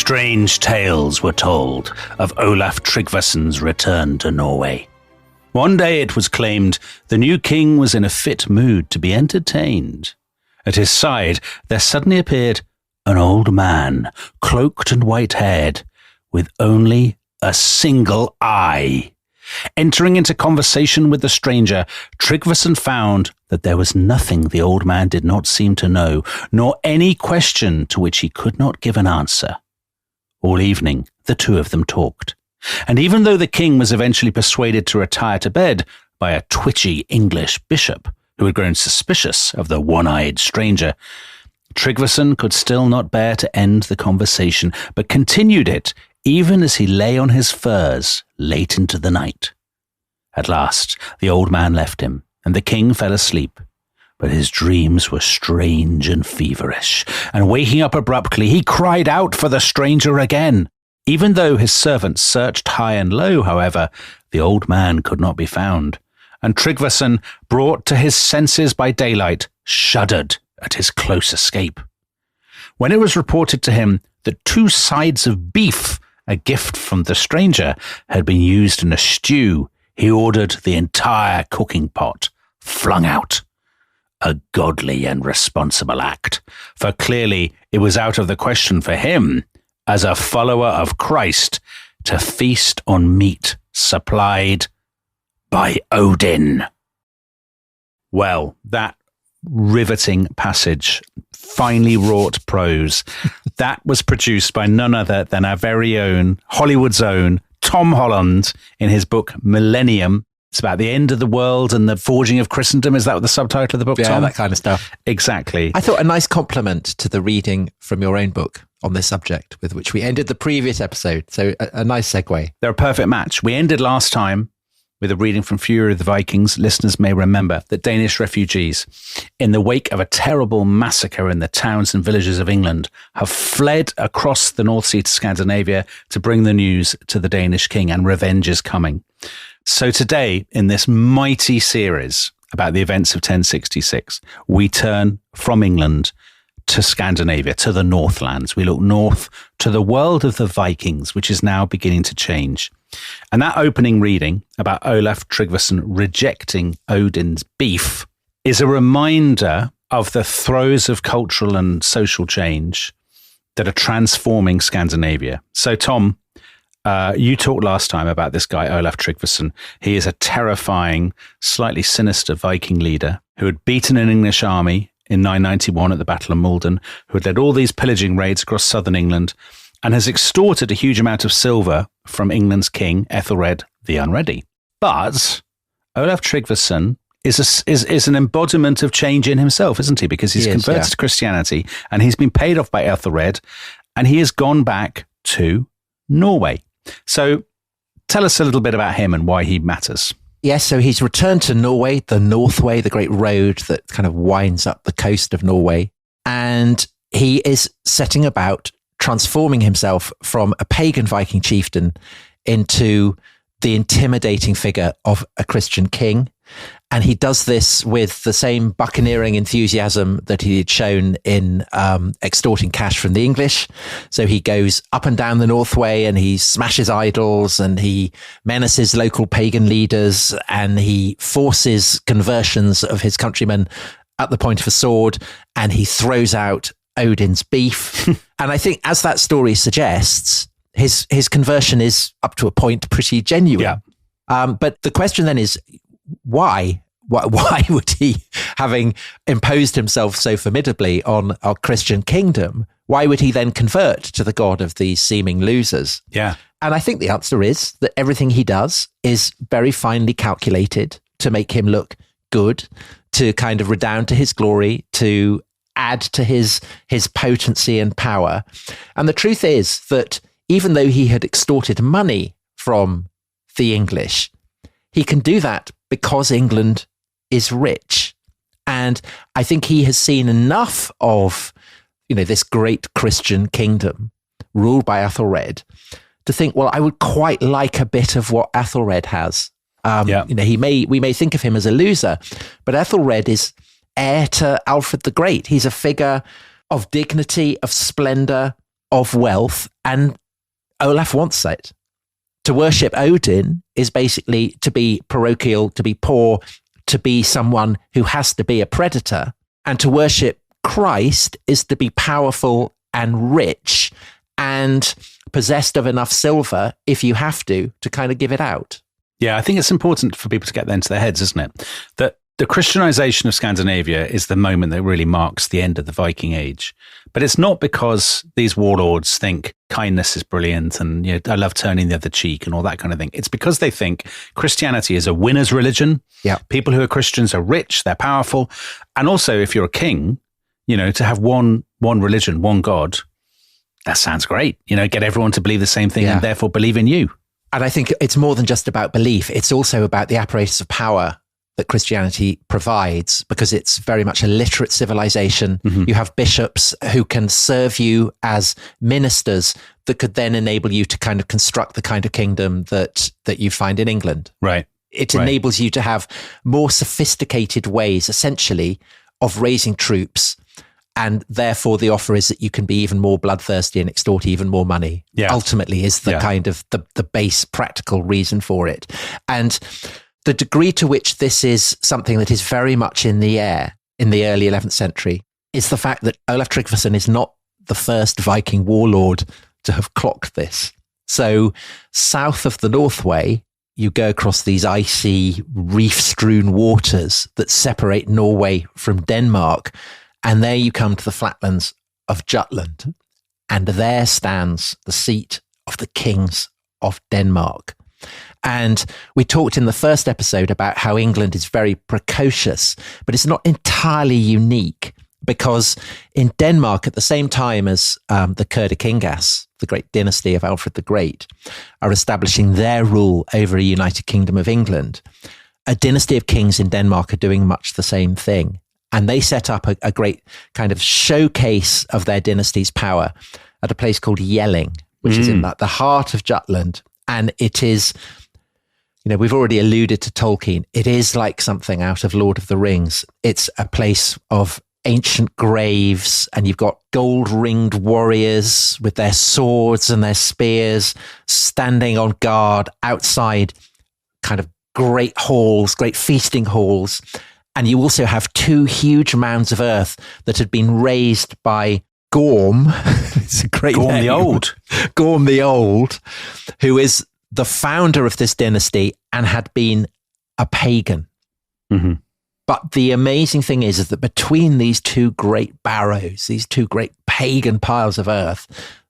Strange tales were told of Olaf Tryggvason's return to Norway. One day it was claimed the new king was in a fit mood to be entertained. At his side there suddenly appeared an old man, cloaked and white-haired, with only a single eye. Entering into conversation with the stranger, Tryggvason found that there was nothing the old man did not seem to know, nor any question to which he could not give an answer. All evening, the two of them talked. And even though the king was eventually persuaded to retire to bed by a twitchy English bishop who had grown suspicious of the one-eyed stranger, Tryggvason could still not bear to end the conversation, but continued it even as he lay on his furs late into the night. At last, the old man left him, and the king fell asleep. But his dreams were strange and feverish, and waking up abruptly, he cried out for the stranger again. Even though his servants searched high and low, however, the old man could not be found, and Tryggvason, brought to his senses by daylight, shuddered at his close escape. When it was reported to him that 2 sides of beef, a gift from the stranger, had been used in a stew, he ordered the entire cooking pot flung out. A godly and responsible act, for clearly it was out of the question for him, as a follower of Christ, to feast on meat supplied by Odin. Well, that riveting passage, finely wrought prose, that was produced by none other than our very own, Hollywood's own, Tom Holland, in his book Millennium. It's about the end of the world and the forging of Christendom. Is that what the subtitle of the book, Yeah, Tom? that kind of stuff. Exactly. I thought a nice compliment to the reading from your own book on this subject, with which we ended the previous episode. So a nice segue. They're a perfect match. We ended last time with a reading from Fury of the Vikings. Listeners may remember that Danish refugees, in the wake of a terrible massacre in the towns and villages of England, have fled across the North Sea to Scandinavia to bring the news to the Danish king, and revenge is coming. So today, in this mighty series about the events of 1066, we turn from England to Scandinavia, to the Northlands. We look north to the world of the Vikings, which is now beginning to change. And that opening reading about Olaf Tryggvason rejecting Odin's beef is a reminder of the throes of cultural and social change that are transforming Scandinavia. So, Tom, you talked last time about this guy, Olaf Tryggvason. He is a terrifying, slightly sinister Viking leader who had beaten an English army in 991 at the Battle of Malden, who had led all these pillaging raids across southern England, and has extorted a huge amount of silver from England's king, Æthelred the Unready. But Olaf Tryggvason is an embodiment of change in himself, isn't he? Because he's converted to Christianity, and he's been paid off by Æthelred, and he has gone back to Norway. So tell us a little bit about him and why he matters. Yes, so he's returned to Norway, the Northway, the great road that kind of winds up the coast of Norway. And he is setting about transforming himself from a pagan Viking chieftain into the intimidating figure of a Christian king. And he does this with the same buccaneering enthusiasm that he had shown in extorting cash from the English. So he goes up and down the Northway and he smashes idols and he menaces local pagan leaders and he forces conversions of his countrymen at the point of a sword, and he throws out Odin's beef. And I think, as that story suggests, his conversion is up to a point pretty genuine. Yeah. But the question then is, why would he, having imposed himself so formidably on our Christian kingdom, why would he then convert to the god of these seeming losers? Yeah. And I think the answer is that everything he does is very finely calculated to make him look good, to kind of redound to his glory, to add to his potency and power. And the truth is that even though he had extorted money from the English, he can do that because England is rich. And I think he has seen enough of, this great Christian kingdom ruled by Æthelred to think, well, I would quite like a bit of what Æthelred has. We may think of him as a loser, but Æthelred is heir to Alfred the Great. He's a figure of dignity, of splendor, of wealth, and Olaf wants it. To worship Odin is basically to be parochial, to be poor, to be someone who has to be a predator. And to worship Christ is to be powerful and rich and possessed of enough silver, if you have to kind of give it out. Yeah, I think it's important for people to get that into their heads, isn't it? That the Christianization of Scandinavia is the moment that really marks the end of the Viking Age. But it's not because these warlords think kindness is brilliant and I love turning the other cheek and all that kind of thing. It's because they think Christianity is a winner's religion. Yeah. People who are Christians are rich, they're powerful. And also, if you're a king, to have one religion, one God, that sounds great. Get everyone to believe the same thing and therefore believe in you. And I think it's more than just about belief. It's also about the apparatus of power that Christianity provides, because it's very much a literate civilization. Mm-hmm. You have bishops who can serve you as ministers that could then enable you to kind of construct the kind of kingdom that you find in England. Right. It enables you to have more sophisticated ways, essentially, of raising troops. And therefore, the offer is that you can be even more bloodthirsty and extort even more money. Yeah. Ultimately, is the kind of the base practical reason for it. And the degree to which this is something that is very much in the air in the early 11th century is the fact that Olaf Tryggvason is not the first Viking warlord to have clocked this. So south of the Northway, you go across these icy, reef-strewn waters that separate Norway from Denmark, and there you come to the flatlands of Jutland, and there stands the seat of the kings of Denmark. And we talked in the first episode about how England is very precocious, but it's not entirely unique, because in Denmark, at the same time as the Kurder-Kingas, the great dynasty of Alfred the Great, are establishing their rule over a united kingdom of England, a dynasty of kings in Denmark are doing much the same thing. And they set up a great kind of showcase of their dynasty's power at a place called Jelling, which is in the heart of Jutland. And it is, we've already alluded to Tolkien. It is like something out of Lord of the Rings. It's a place of ancient graves, and you've got gold-ringed warriors with their swords and their spears standing on guard outside kind of great halls, great feasting halls. And you also have two huge mounds of earth that had been raised by Gorm. It's a great Gorm name. the Old. Gorm the Old, who is the founder of this dynasty and had been a pagan. Mm-hmm. But the amazing thing is that between these two great barrows, these two great pagan piles of earth,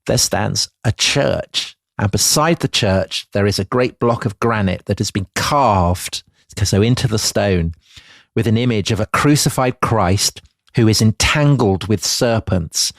there stands a church. And beside the church, there is a great block of granite that has been carved, so into the stone, with an image of a crucified Christ who is entangled with serpents,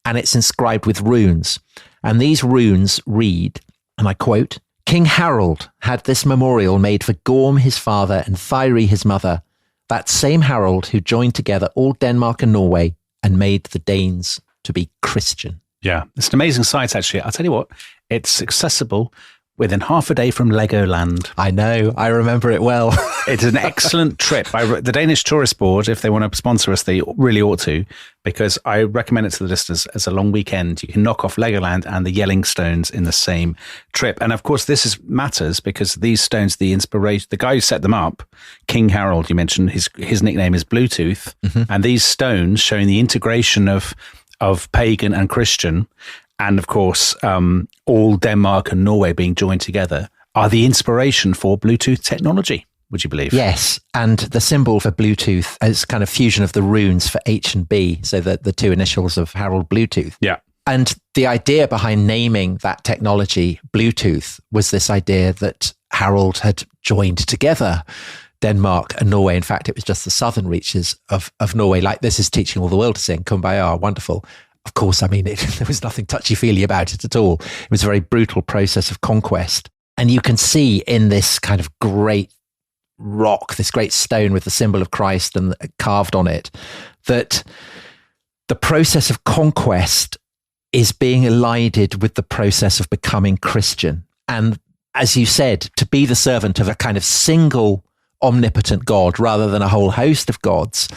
and it's inscribed with runes. And these runes read, and I quote, "King Harold had this memorial made for Gorm his father and Thyri his mother, that same Harold who joined together all Denmark and Norway and made the Danes to be Christian." Yeah, it's an amazing site, actually. I'll tell you what, it's accessible within half a day from Legoland. I know, I remember it well. It's an excellent trip. The Danish Tourist Board, if they want to sponsor us, they really ought to, because I recommend it to the listeners as a long weekend. You can knock off Legoland and the Jelling stones in the same trip. And of course, this matters because these stones, the inspiration, the guy who set them up, King Harold, you mentioned, his nickname is Bluetooth. Mm-hmm. And these stones showing the integration of pagan and Christian, and of course, all Denmark and Norway being joined together, are the inspiration for Bluetooth technology, would you believe? Yes, and the symbol for Bluetooth is kind of fusion of the runes for H and B, so the two initials of Harold Bluetooth. Yeah. And the idea behind naming that technology Bluetooth was this idea that Harold had joined together Denmark and Norway. In fact, it was just the southern reaches of Norway. Like, this is teaching all the world to sing, Kumbaya, wonderful. Of course, I mean, there was nothing touchy-feely about it at all. It was a very brutal process of conquest. And you can see in this kind of great rock, this great stone with the symbol of Christ and carved on it, that the process of conquest is being elided with the process of becoming Christian. And as you said, to be the servant of a kind of single omnipotent God rather than a whole host of gods,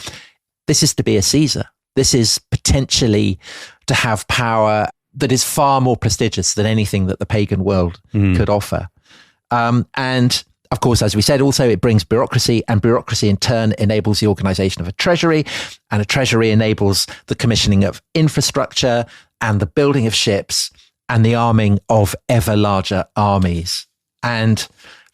this is to be a Caesar. This is potentially to have power that is far more prestigious than anything that the pagan world could offer. And of course, as we said, also it brings bureaucracy, and bureaucracy in turn enables the organization of a treasury, and a treasury enables the commissioning of infrastructure and the building of ships and the arming of ever larger armies. And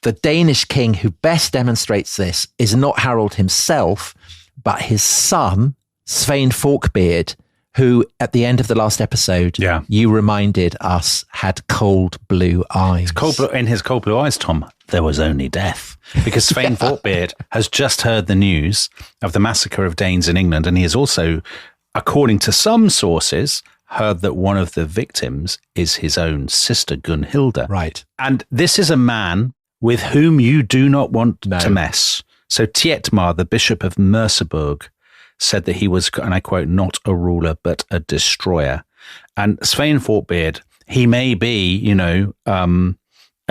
the Danish king who best demonstrates this is not Harold himself, but his son, Sweyn Forkbeard, who at the end of the last episode, you reminded us had cold blue eyes. In his cold blue eyes, Tom, there was only death. Because Sweyn Forkbeard has just heard the news of the massacre of Danes in England, and he has also, according to some sources, heard that one of the victims is his own sister, Gunhilda. Right. And this is a man with whom you do not want to mess. So Tietmar, the Bishop of Merseburg, said that he was, and I quote, not a ruler, but a destroyer. And Sweyn Forkbeard, he may be,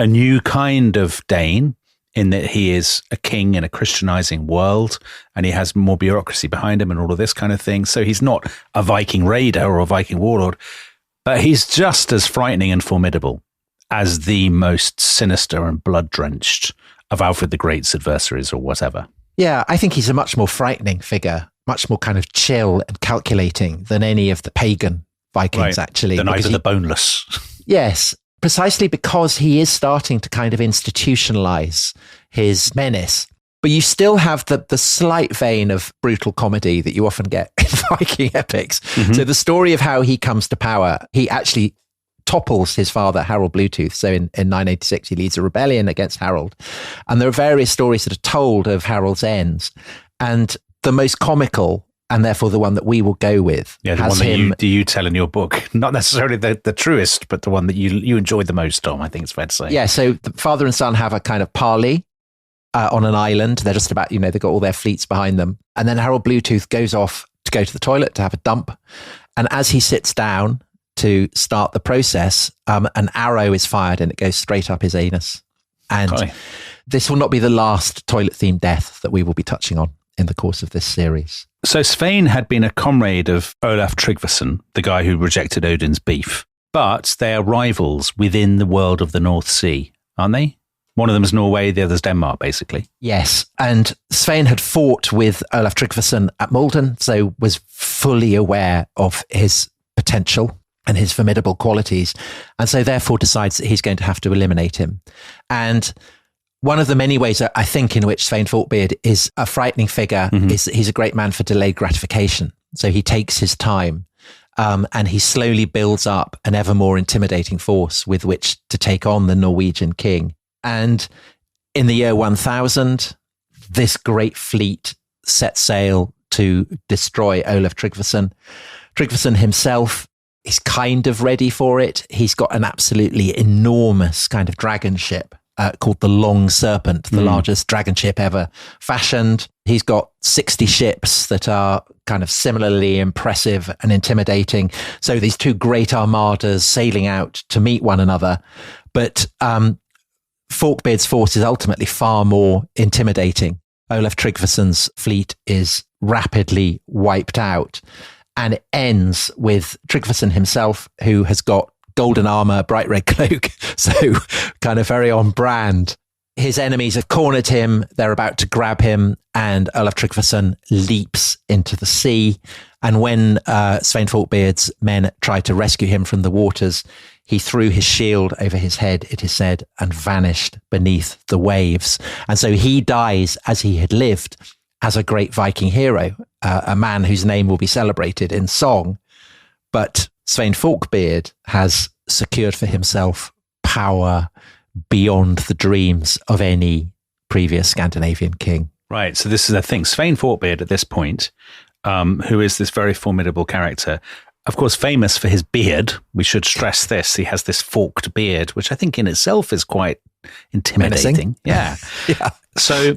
a new kind of Dane in that he is a king in a Christianizing world, and he has more bureaucracy behind him and all of this kind of thing. So he's not a Viking raider or a Viking warlord, but he's just as frightening and formidable as the most sinister and blood-drenched of Alfred the Great's adversaries or whatever. Yeah, I think he's a much more frightening figure, much more kind of chill and calculating than any of the pagan Vikings, actually. The Knight of the Boneless. Yes, precisely because he is starting to kind of institutionalize his menace. But you still have the slight vein of brutal comedy that you often get in Viking epics. Mm-hmm. So the story of how he comes to power, he actually topples his father, Harold Bluetooth. So in 986, he leads a rebellion against Harold. And there are various stories that are told of Harold's ends. And the most comical, and therefore the one that we will go with, the one that you tell in your book. Not necessarily the truest, but the one that you enjoyed the most, Tom, I think it's fair to say. Yeah, so the father and son have a kind of parley on an island. They're just about, they've got all their fleets behind them. And then Harold Bluetooth goes off to go to the toilet to have a dump. And as he sits down to start the process, an arrow is fired and it goes straight up his anus. And this will not be the last toilet-themed death that we will be touching on in the course of this series. So Sweyn had been a comrade of Olaf Tryggvason, the guy who rejected Odin's beef, but they are rivals within the world of the North Sea, aren't they? One of them is Norway, the other's Denmark, basically. Yes, and Sweyn had fought with Olaf Tryggvason at Malden, so was fully aware of his potential and his formidable qualities, and so therefore decides that he's going to have to eliminate him. And one of the many ways I think in which Sweyn Forkbeard is a frightening figure is that he's a great man for delayed gratification. So he takes his time and he slowly builds up an ever more intimidating force with which to take on the Norwegian king. And in the year 1000, this great fleet set sail to destroy Olaf Tryggvason. Tryggvason himself is kind of ready for it. He's got an absolutely enormous kind of dragon ship called the Long Serpent, the largest dragon ship ever fashioned. He's got 60 ships that are kind of similarly impressive and intimidating. So these two great armadas sailing out to meet one another. But Forkbeard's force is ultimately far more intimidating. Olaf Tryggvason's fleet is rapidly wiped out. And it ends with Tryggvason himself, who has got golden armor, bright red cloak, so kind of very on brand. His enemies have cornered him, they're about to grab him, and Olaf Tryggvason leaps into the sea. And when Sweyn Forkbeard's men tried to rescue him from the waters, he threw his shield over his head, it is said, and vanished beneath the waves. And so he dies as he had lived, as a great Viking hero, a man whose name will be celebrated in song. But Sweyn Forkbeard has secured for himself power beyond the dreams of any previous Scandinavian king. Right. So this is the thing. Sweyn Forkbeard at this point, who is this very formidable character, of course, famous for his beard. We should stress this. He has this forked beard, which I think in itself is quite intimidating. Menacing. Yeah. Yeah. So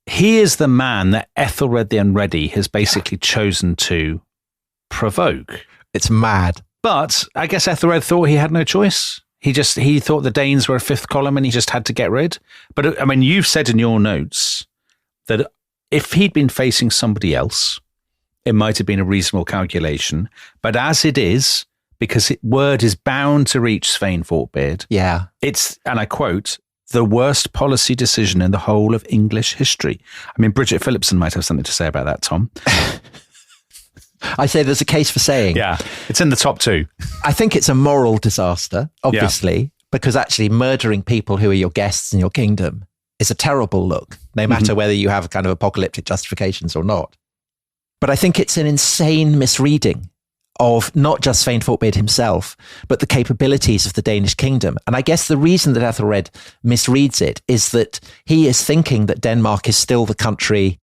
he is the man that Æthelred the Unready has basically chosen to provoke. It's mad. But I guess Æthelred thought he had no choice. He thought the Danes were a fifth column and he just had to get rid. But I mean, you've said in your notes that if he'd been facing somebody else, it might have been a reasonable calculation. But as it is, because word is bound to reach Sweyn Forkbeard. Yeah. It's, and I quote, the worst policy decision in the whole of English history. I mean, Bridget Phillipson might have something to say about that, Tom. I say there's a case for saying. Yeah, it's in the top 2. I think it's a moral disaster, obviously, because actually murdering people who are your guests in your kingdom is a terrible look, no matter whether you have kind of apocalyptic justifications or not. But I think it's an insane misreading of not just Sweyn Forkbeard himself, but the capabilities of the Danish kingdom. And I guess the reason that Æthelred misreads it is that he is thinking that Denmark is still the country,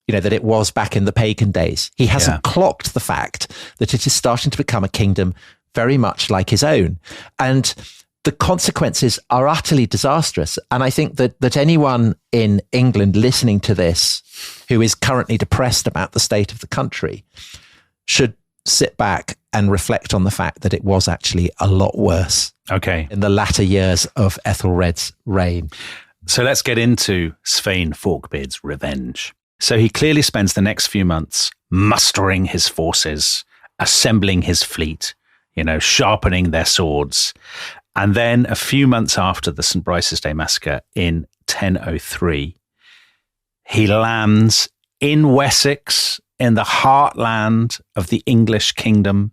that it was back in the pagan days. He hasn't clocked the fact that it is starting to become a kingdom very much like his own. And the consequences are utterly disastrous. And I think that anyone in England listening to this who is currently depressed about the state of the country should sit back and reflect on the fact that it was actually a lot worse. Okay. In the latter years of Æthelred's reign. So let's get into Sweyn Forkbeard's revenge. So he clearly spends the next few months mustering his forces, assembling his fleet, sharpening their swords. And then a few months after the St. Brice's Day massacre in 1003, he lands in Wessex, in the heartland of the English kingdom,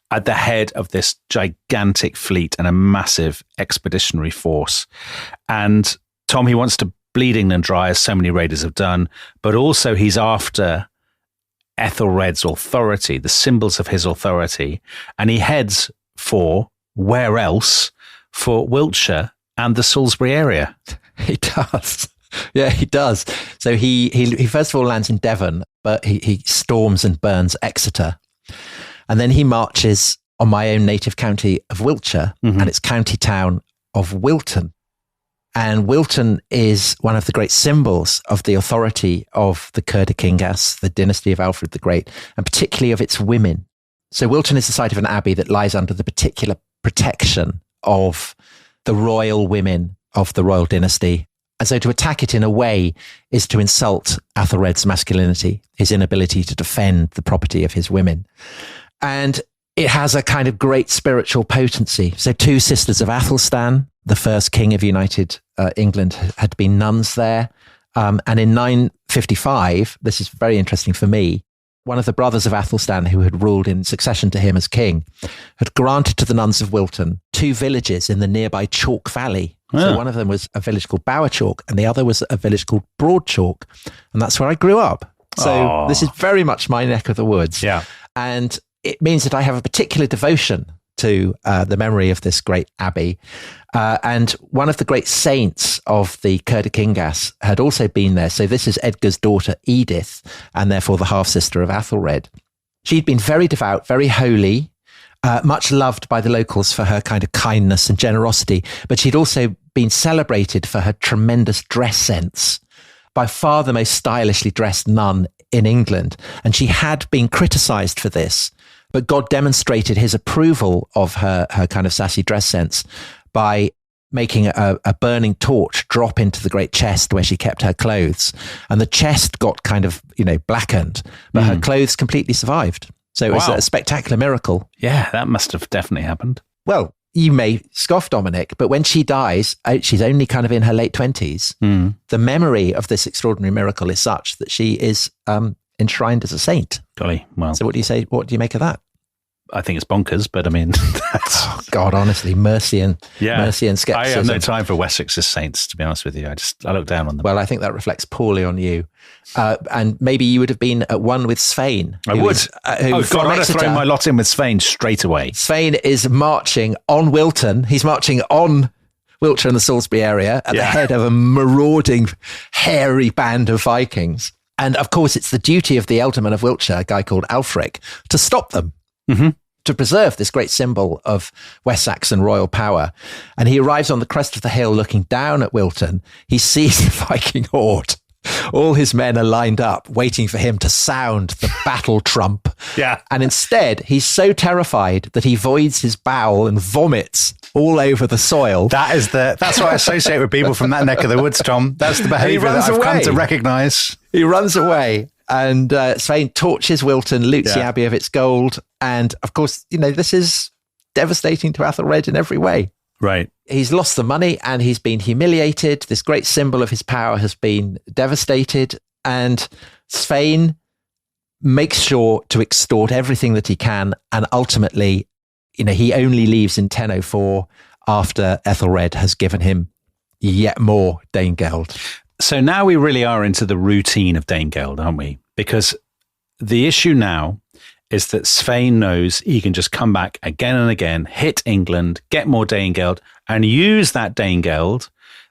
at the head of this gigantic fleet and a massive expeditionary force. And Tom, he wants to bleed England dry, as so many raiders have done, but also he's after Æthelred's authority, the symbols of his authority, and he heads for, where else, for Wiltshire and the Salisbury area. He does. Yeah, he does. So he first of all lands in Devon, but he storms and burns Exeter. And then he marches on my own native county of Wiltshire and its county town of Wilton. And Wilton is one of the great symbols of the authority of the Kurdikingas, the dynasty of Alfred the Great, and particularly of its women. So Wilton is the site of an abbey that lies under the particular protection of the royal women of the royal dynasty. And so to attack it in a way is to insult Æthelred's masculinity, his inability to defend the property of his women. And it has a kind of great spiritual potency. So 2 sisters of Athelstan, the first king of United England, had been nuns there. And in 955, this is very interesting for me, one of the brothers of Athelstan, who had ruled in succession to him as king, had granted to the nuns of Wilton 2 villages in the nearby Chalk Valley. So one of them was a village called Bowerchalk and the other was a village called Broadchalk. And that's where I grew up. So this is very much my neck of the woods. Yeah. And it means that I have a particular devotion to the memory of this great abbey. And one of the great saints of the Kurdikingas had also been there. So this is Edgar's daughter, Edith, and therefore the half-sister of Æthelred. She'd been very devout, very holy, much loved by the locals for her kind of kindness and generosity. But she'd also been celebrated for her tremendous dress sense. By far the most stylishly dressed nun in England. And she had been criticised for this. But God demonstrated his approval of her kind of sassy dress sense by making a burning torch drop into the great chest where she kept her clothes. And the chest got kind of, blackened, but her clothes completely survived. So it was a spectacular miracle. Yeah, that must have definitely happened. Well, you may scoff, Dominic, but when she dies, she's only kind of in her late 20s. The memory of this extraordinary miracle is such that she is enshrined as a saint. Golly, well. So what do you say? What do you make of that? I think it's bonkers, but I mean, that's... Oh, God, honestly, mercy and skepticism. I have no time for Wessex's saints, to be honest with you. I look down on them. Well, I think that reflects poorly on you. And maybe you would have been at one with Sweyn. I would. God, I'm going to throw my lot in with Sweyn straight away. Sweyn is marching on Wilton. He's marching on Wiltshire and the Salisbury area at the head of a marauding, hairy band of Vikings. And of course, it's the duty of the Ealdorman of Wiltshire, a guy called Alfred, to stop them. To preserve this great symbol of West Saxon royal power. And he arrives on the crest of the hill looking down at Wilton. He sees the Viking horde. All his men are lined up, waiting for him to sound the battle trump. Yeah. And instead, he's so terrified that he voids his bowel and vomits all over the soil. That's what I associate with people from that neck of the woods, Tom. That's the behaviour that I've come to recognise. He runs away. And Sweyn torches Wilton, loots the abbey of its gold. And of course, this is devastating to Æthelred in every way. Right. He's lost the money and he's been humiliated. This great symbol of his power has been devastated. And Sweyn makes sure to extort everything that he can. And ultimately, he only leaves in 1004 after Æthelred has given him yet more Danegeld. So now we really are into the routine of Danegeld, aren't we? Because the issue now is that Sweyn knows he can just come back again and again, hit England, get more Danegeld, and use that Danegeld.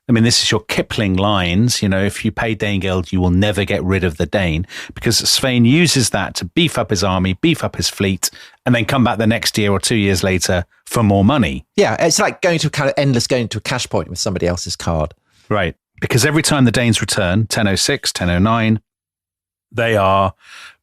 I mean, this is your Kipling lines. If you pay Danegeld, you will never get rid of the Dane, because Sweyn uses that to beef up his army, beef up his fleet, and then come back the next year or 2 years later for more money. Yeah, it's like going to a cash point with somebody else's card. Right. Because every time the Danes return, 1006, 1009, they are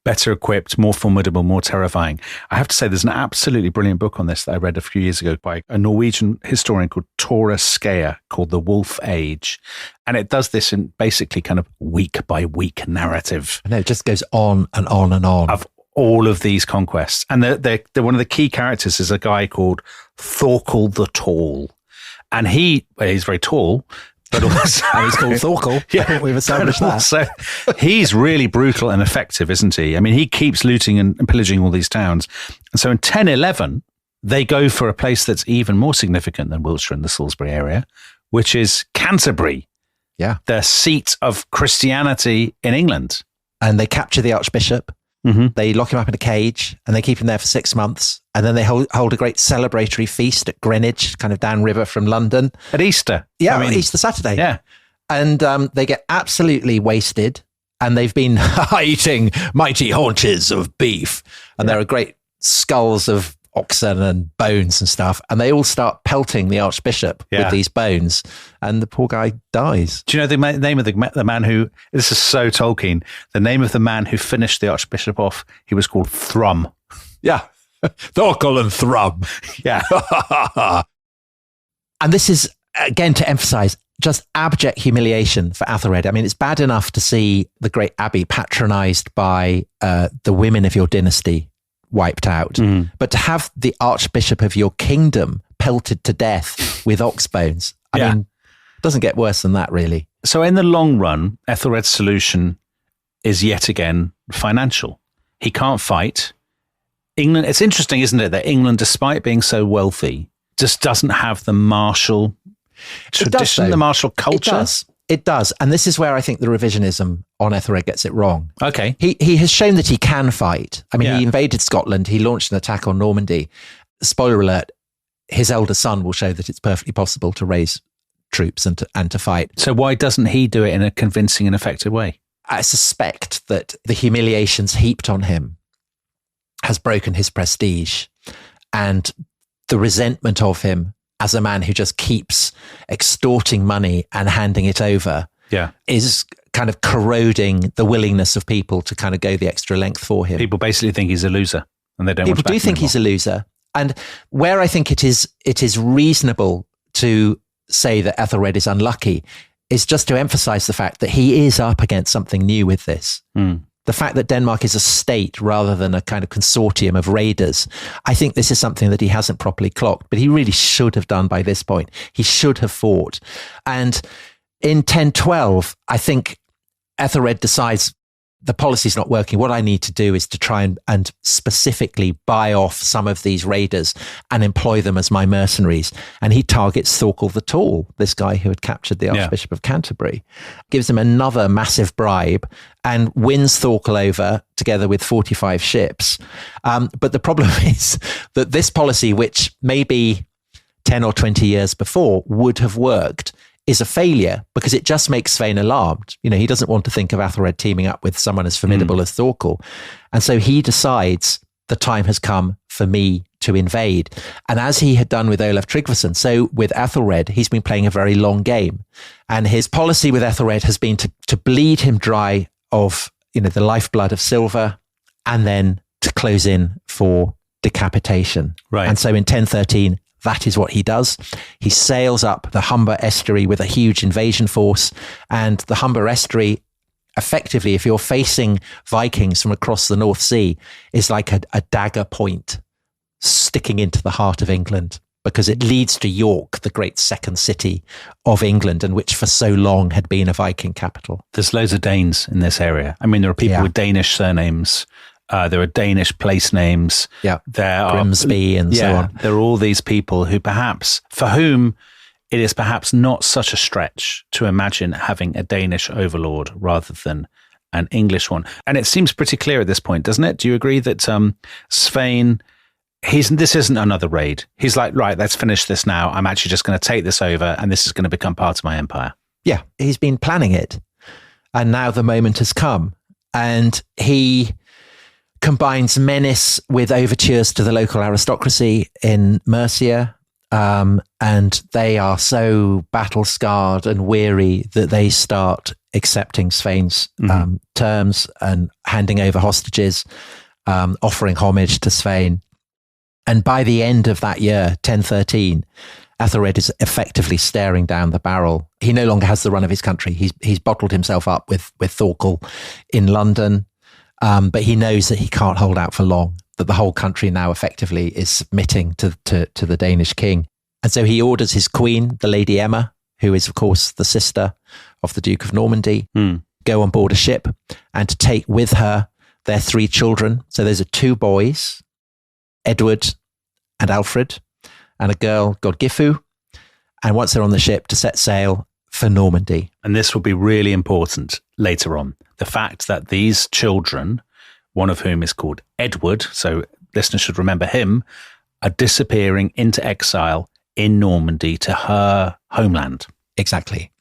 better equipped, more formidable, more terrifying. I have to say, there's an absolutely brilliant book on this that I read a few years ago by a Norwegian historian called Tore Skea, called The Wolf Age. And it does this in basically kind of week by week narrative. I know, it just goes on and on and on. Of all of these conquests. And they're one of the key characters is a guy called Thorkel the Tall. And he's very tall, but also and he's called Thorkel. Yeah, I think we've established that. So he's really brutal and effective, isn't he? I mean, he keeps looting and pillaging all these towns. And so in 1011, they go for a place that's even more significant than Wiltshire and the Salisbury area, which is Canterbury. Yeah. The seat of Christianity in England. And they capture the Archbishop. Mm-hmm. They lock him up in a cage and they keep him there for 6 months. And then they hold a great celebratory feast at Greenwich, kind of downriver from London. At Easter. Yeah, Easter Saturday. Yeah. And they get absolutely wasted. And they've been eating mighty haunches of beef. And there are great skulls of oxen and bones and stuff. And they all start pelting the Archbishop with these bones. And the poor guy dies. Do you know the name of the man who, this is so Tolkien, the name of the man who finished the Archbishop off, he was called Thrum. Yeah. Thorkel and Thrum. Yeah. And this is, again, to emphasize, just abject humiliation for Æthelred. I mean, it's bad enough to see the great abbey patronized by the women of your dynasty wiped out, but to have the Archbishop of your kingdom pelted to death with ox bones, I mean, it doesn't get worse than that, really. So in the long run, Æthelred's solution is yet again financial. He can't fight. England, it's interesting, isn't it, that England, despite being so wealthy, just doesn't have the martial tradition, the martial culture. It does. And this is where I think the revisionism on Æthelred gets it wrong. Okay. He has shown that he can fight. I mean, he invaded Scotland. He launched an attack on Normandy. Spoiler alert, his elder son will show that it's perfectly possible to raise troops and to fight. So why doesn't he do it in a convincing and effective way? I suspect that the humiliations heaped on him has broken his prestige, and the resentment of him as a man who just keeps extorting money and handing it over is kind of corroding the willingness of people to kind of go the extra length for him. People basically think he's a loser and they don't People do think he's a loser. And where I think it is reasonable to say that Æthelred is unlucky is just to emphasize the fact that he is up against something new with this. The fact that Denmark is a state rather than a kind of consortium of raiders, I think this is something that he hasn't properly clocked, but he really should have done by this point. He should have fought. And in 1012, I think Æthelred decides the policy's not working. What I need to do is to try and specifically buy off some of these raiders and employ them as my mercenaries. And he targets Thorkel the Tall, this guy who had captured the Archbishop of Canterbury, gives him another massive bribe and wins Thorkel over together with 45 ships. But the problem is that this policy, which maybe 10 or 20 years before would have worked, is a failure because it just makes Sweyn alarmed. You know, he doesn't want to think of Æthelred teaming up with someone as formidable as Thorkel. And so he decides the time has come for me to invade. And as he had done with Olaf Tryggvason, so with Æthelred, he's been playing a very long game. And his policy with Æthelred has been to bleed him dry of, you know, the lifeblood of silver and then to close in for decapitation. Right. And so in 1013, that is what he does. He sails up the Humber estuary with a huge invasion force, and the Humber estuary effectively, if you're facing Vikings from across the North Sea, is like a dagger point sticking into the heart of England, because it leads to York, the great second city of England, and which for so long had been a Viking capital. There's loads of Danes in this area. I mean, there are people with Danish surnames. There are Danish place names. Yeah, there Grimsby and so on. There are all these people for whom it is perhaps not such a stretch to imagine having a Danish overlord rather than an English one. And it seems pretty clear at this point, doesn't it? Do you agree that Sweyn, this isn't another raid. He's like, right, let's finish this now. I'm actually just going to take this over and this is going to become part of my empire. Yeah, he's been planning it. And now the moment has come. And he combines menace with overtures to the local aristocracy in Mercia. And they are so battle-scarred and weary that they start accepting Sweyn's terms and handing over hostages, offering homage to Sweyn. And by the end of that year, 1013, Æthelred is effectively staring down the barrel. He no longer has the run of his country. He's bottled himself up with Thorkel in London, but he knows that he can't hold out for long, that the whole country now effectively is submitting to the Danish king. And so he orders his queen, the Lady Emma, who is, of course, the sister of the Duke of Normandy, go on board a ship and to take with her their 3 children. So those are 2 boys, Edward and Alfred, and a girl, Godgifu. And once they're on the ship, to set sail for Normandy. And this will be really important later on. The fact that these children, one of whom is called Edward, so listeners should remember him, are disappearing into exile in Normandy to her homeland. Exactly.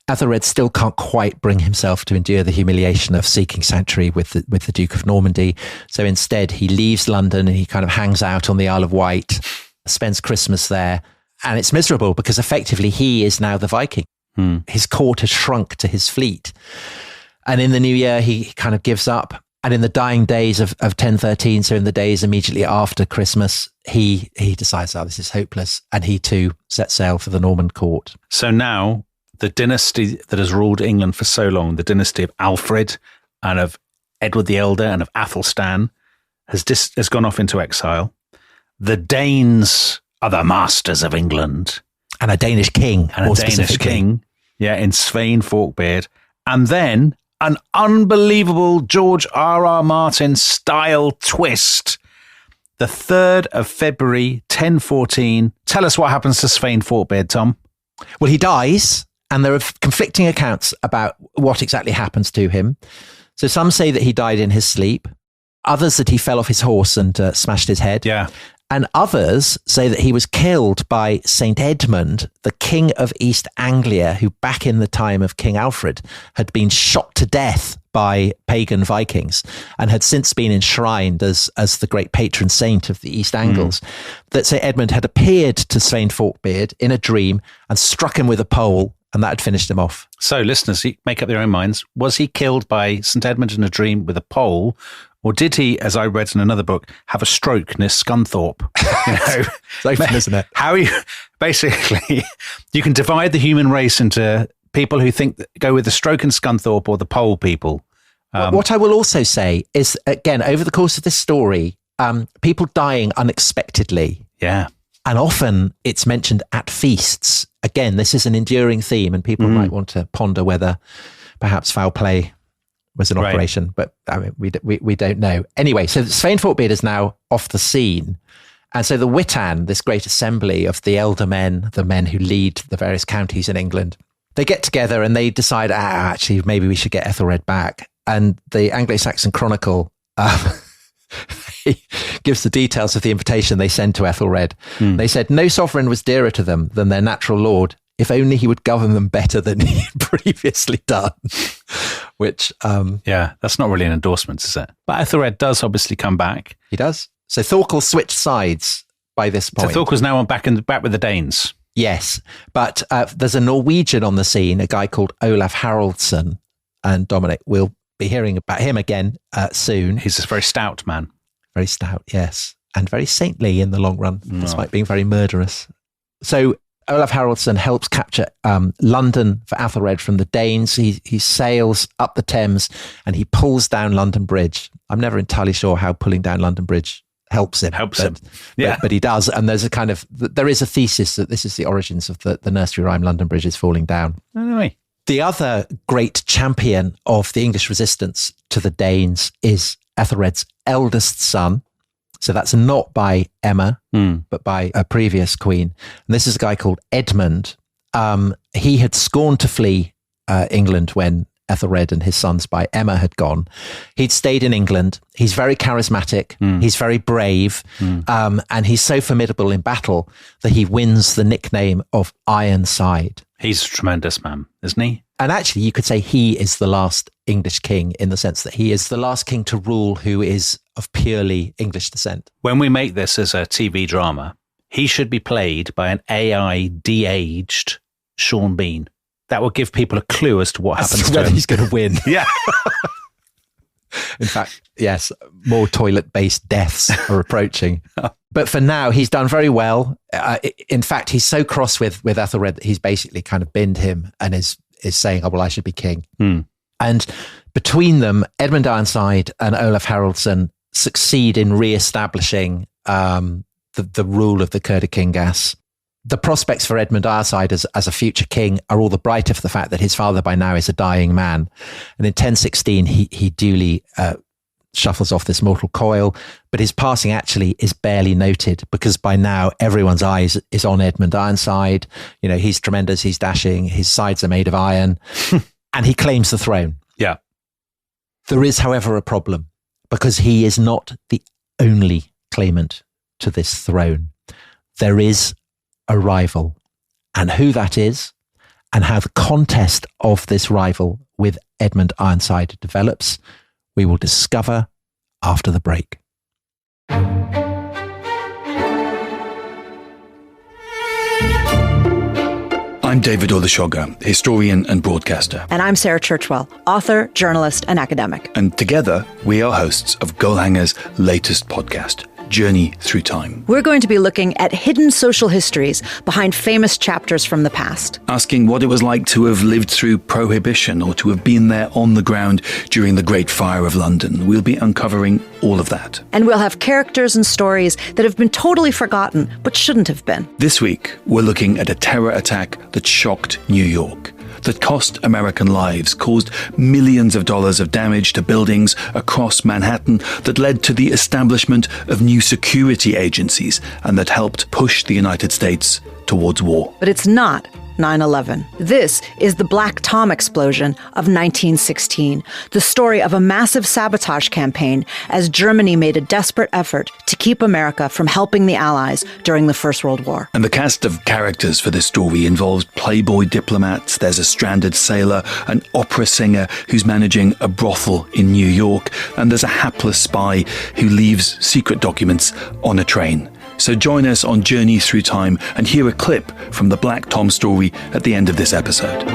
Æthelred still can't quite bring himself to endure the humiliation of seeking sanctuary with the Duke of Normandy. So instead, he leaves London and he kind of hangs out on the Isle of Wight, spends Christmas there. And it's miserable because effectively he is now the Viking. His court has shrunk to his fleet. And in the new year, he kind of gives up. And in the dying days of 1013, so in the days immediately after Christmas, he decides, this is hopeless. And he too sets sail for the Norman court. So now the dynasty that has ruled England for so long, the dynasty of Alfred and of Edward the Elder and of Athelstan, has gone off into exile. The Danes are the masters of England. And a Danish king. And a Danish king, in Sweyn Forkbeard. And then an unbelievable George R.R. Martin style twist. The 3rd of February, 1014. Tell us what happens to Sweyn Forkbeard, Tom. Well, he dies, and there are conflicting accounts about what exactly happens to him. So some say that he died in his sleep. Others that he fell off his horse and smashed his head. Yeah. And others say that he was killed by St. Edmund, the king of East Anglia, who back in the time of King Alfred had been shot to death by pagan Vikings and had since been enshrined as the great patron saint of the East Angles. That St. Edmund had appeared to Sweyn Forkbeard in a dream and struck him with a pole, and that had finished him off. So listeners, make up their own minds. Was he killed by St. Edmund in a dream with a pole? Or did he, as I read in another book, have a stroke near Scunthorpe? It's open, isn't it? Basically, you can divide the human race into people who go with the stroke and Scunthorpe or the pole people. What I will also say is, again, over the course of this story, people dying unexpectedly. Yeah. And often it's mentioned at feasts. Again, this is an enduring theme, and people might want to ponder whether perhaps foul play was an operation, but I mean, we don't know. Anyway, so Sweyn Forkbeard is now off the scene. And so the Witan, this great assembly of the elder men, the men who lead the various counties in England, they get together and they decide, actually, maybe we should get Æthelred back. And the Anglo-Saxon Chronicle gives the details of the invitation they sent to Æthelred. They said, no sovereign was dearer to them than their natural lord, if only he would govern them better than he had previously done. Which, that's not really an endorsement, is it? But Æthelred does obviously come back. He does. So Thorkel switched sides by this point. So Thorkel's now back with the Danes. Yes, but there's a Norwegian on the scene, a guy called Olaf Haraldsson, and Dominic, we'll be hearing about him again soon. He's a very stout man. Very stout, yes, and very saintly in the long run, despite being very murderous. So Olaf Haraldsson helps capture London for Æthelred from the Danes. He sails up the Thames and he pulls down London Bridge. I'm never entirely sure how pulling down London Bridge helps him. Yeah. But he does. And there is a thesis that this is the origins of the nursery rhyme, London Bridge is falling down. Anyway. The other great champion of the English resistance to the Danes is Æthelred's eldest son. So that's not by Emma, but by a previous queen. And this is a guy called Edmund. He had scorned to flee England when Æthelred and his sons by Emma had gone. He'd stayed in England. He's very charismatic. He's very brave. And he's so formidable in battle that he wins the nickname of Ironside. He's a tremendous man, isn't he? And actually, you could say he is the last English king in the sense that he is the last king to rule who is of purely English descent. When we make this as a TV drama, he should be played by an AI de-aged Sean Bean. That will give people a clue as to what happens to whether him. He's going to win. Yeah. In fact, yes, more toilet-based deaths are approaching. But for now, he's done very well. In fact, he's so cross with Æthelred that he's basically kind of binned him and is saying, oh, well, I should be king. And between them, Edmund Ironside and Olaf Haraldsson succeed in re-establishing the rule of the Kurdikingas. The prospects for Edmund Ironside as a future king are all the brighter for the fact that his father by now is a dying man. And in 1016, he duly shuffles off this mortal coil, but his passing actually is barely noted because by now everyone's eyes is on Edmund Ironside. You know, he's tremendous, he's dashing, his sides are made of iron, and he claims the throne. Yeah. There is, however, a problem because he is not the only claimant to this throne. There is a rival, and who that is and how the contest of this rival with Edmund Ironside develops, we will discover after the break. I'm David Olusoga, historian and broadcaster. And I'm Sarah Churchwell, author, journalist, and academic. And together, we are hosts of Goalhanger's latest podcast, Journey Through Time. We're going to be looking at hidden social histories behind famous chapters from the past. Asking what it was like to have lived through Prohibition or to have been there on the ground during the Great Fire of London. We'll be uncovering all of that. And we'll have characters and stories that have been totally forgotten, but shouldn't have been. This week, we're looking at a terror attack that shocked New York, that cost American lives, caused millions of dollars of damage to buildings across Manhattan, that led to the establishment of new security agencies, and that helped push the United States towards war. But it's not 9/11. This is the Black Tom explosion of 1916, the story of a massive sabotage campaign as Germany made a desperate effort to keep America from helping the Allies during the First World War. And the cast of characters for this story involves Playboy diplomats, there's a stranded sailor, an opera singer who's managing a brothel in New York, and there's a hapless spy who leaves secret documents on a train. So join us on Journey Through Time and hear a clip from the Black Tom story at the end of this episode.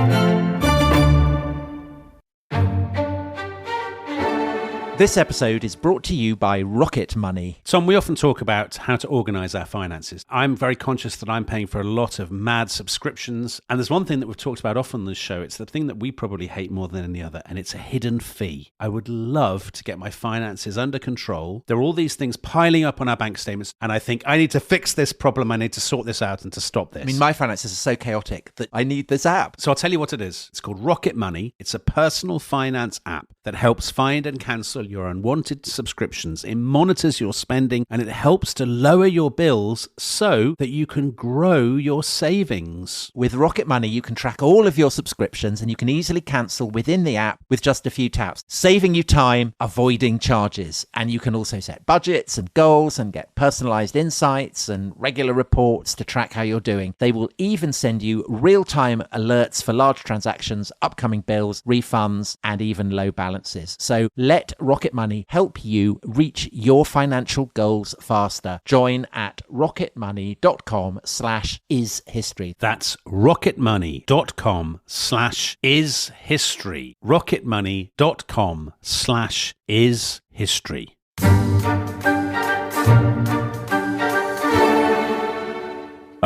This episode is brought to you by Rocket Money. Tom, we often talk about how to organise our finances. I'm very conscious that I'm paying for a lot of mad subscriptions. And there's one thing that we've talked about often on this show. It's the thing that we probably hate more than any other, and it's a hidden fee. I would love to get my finances under control. There are all these things piling up on our bank statements, and I think I need to fix this problem. I need to sort this out and to stop this. I mean, my finances are so chaotic that I need this app. So I'll tell you what it is. It's called Rocket Money. It's a personal finance app that helps find and cancel your unwanted subscriptions. It monitors your spending and it helps to lower your bills so that you can grow your savings. With Rocket Money, you can track all of your subscriptions and you can easily cancel within the app with just a few taps, saving you time, avoiding charges. And you can also set budgets and goals and get personalized insights and regular reports to track how you're doing. They will even send you real-time alerts for large transactions, upcoming bills, refunds, and even low balances. So let Rocket Money help you reach your financial goals faster. Join at rocketmoney.com/ishistory. That's rocketmoney.com/ishistory. rocketmoney.com/ishistory.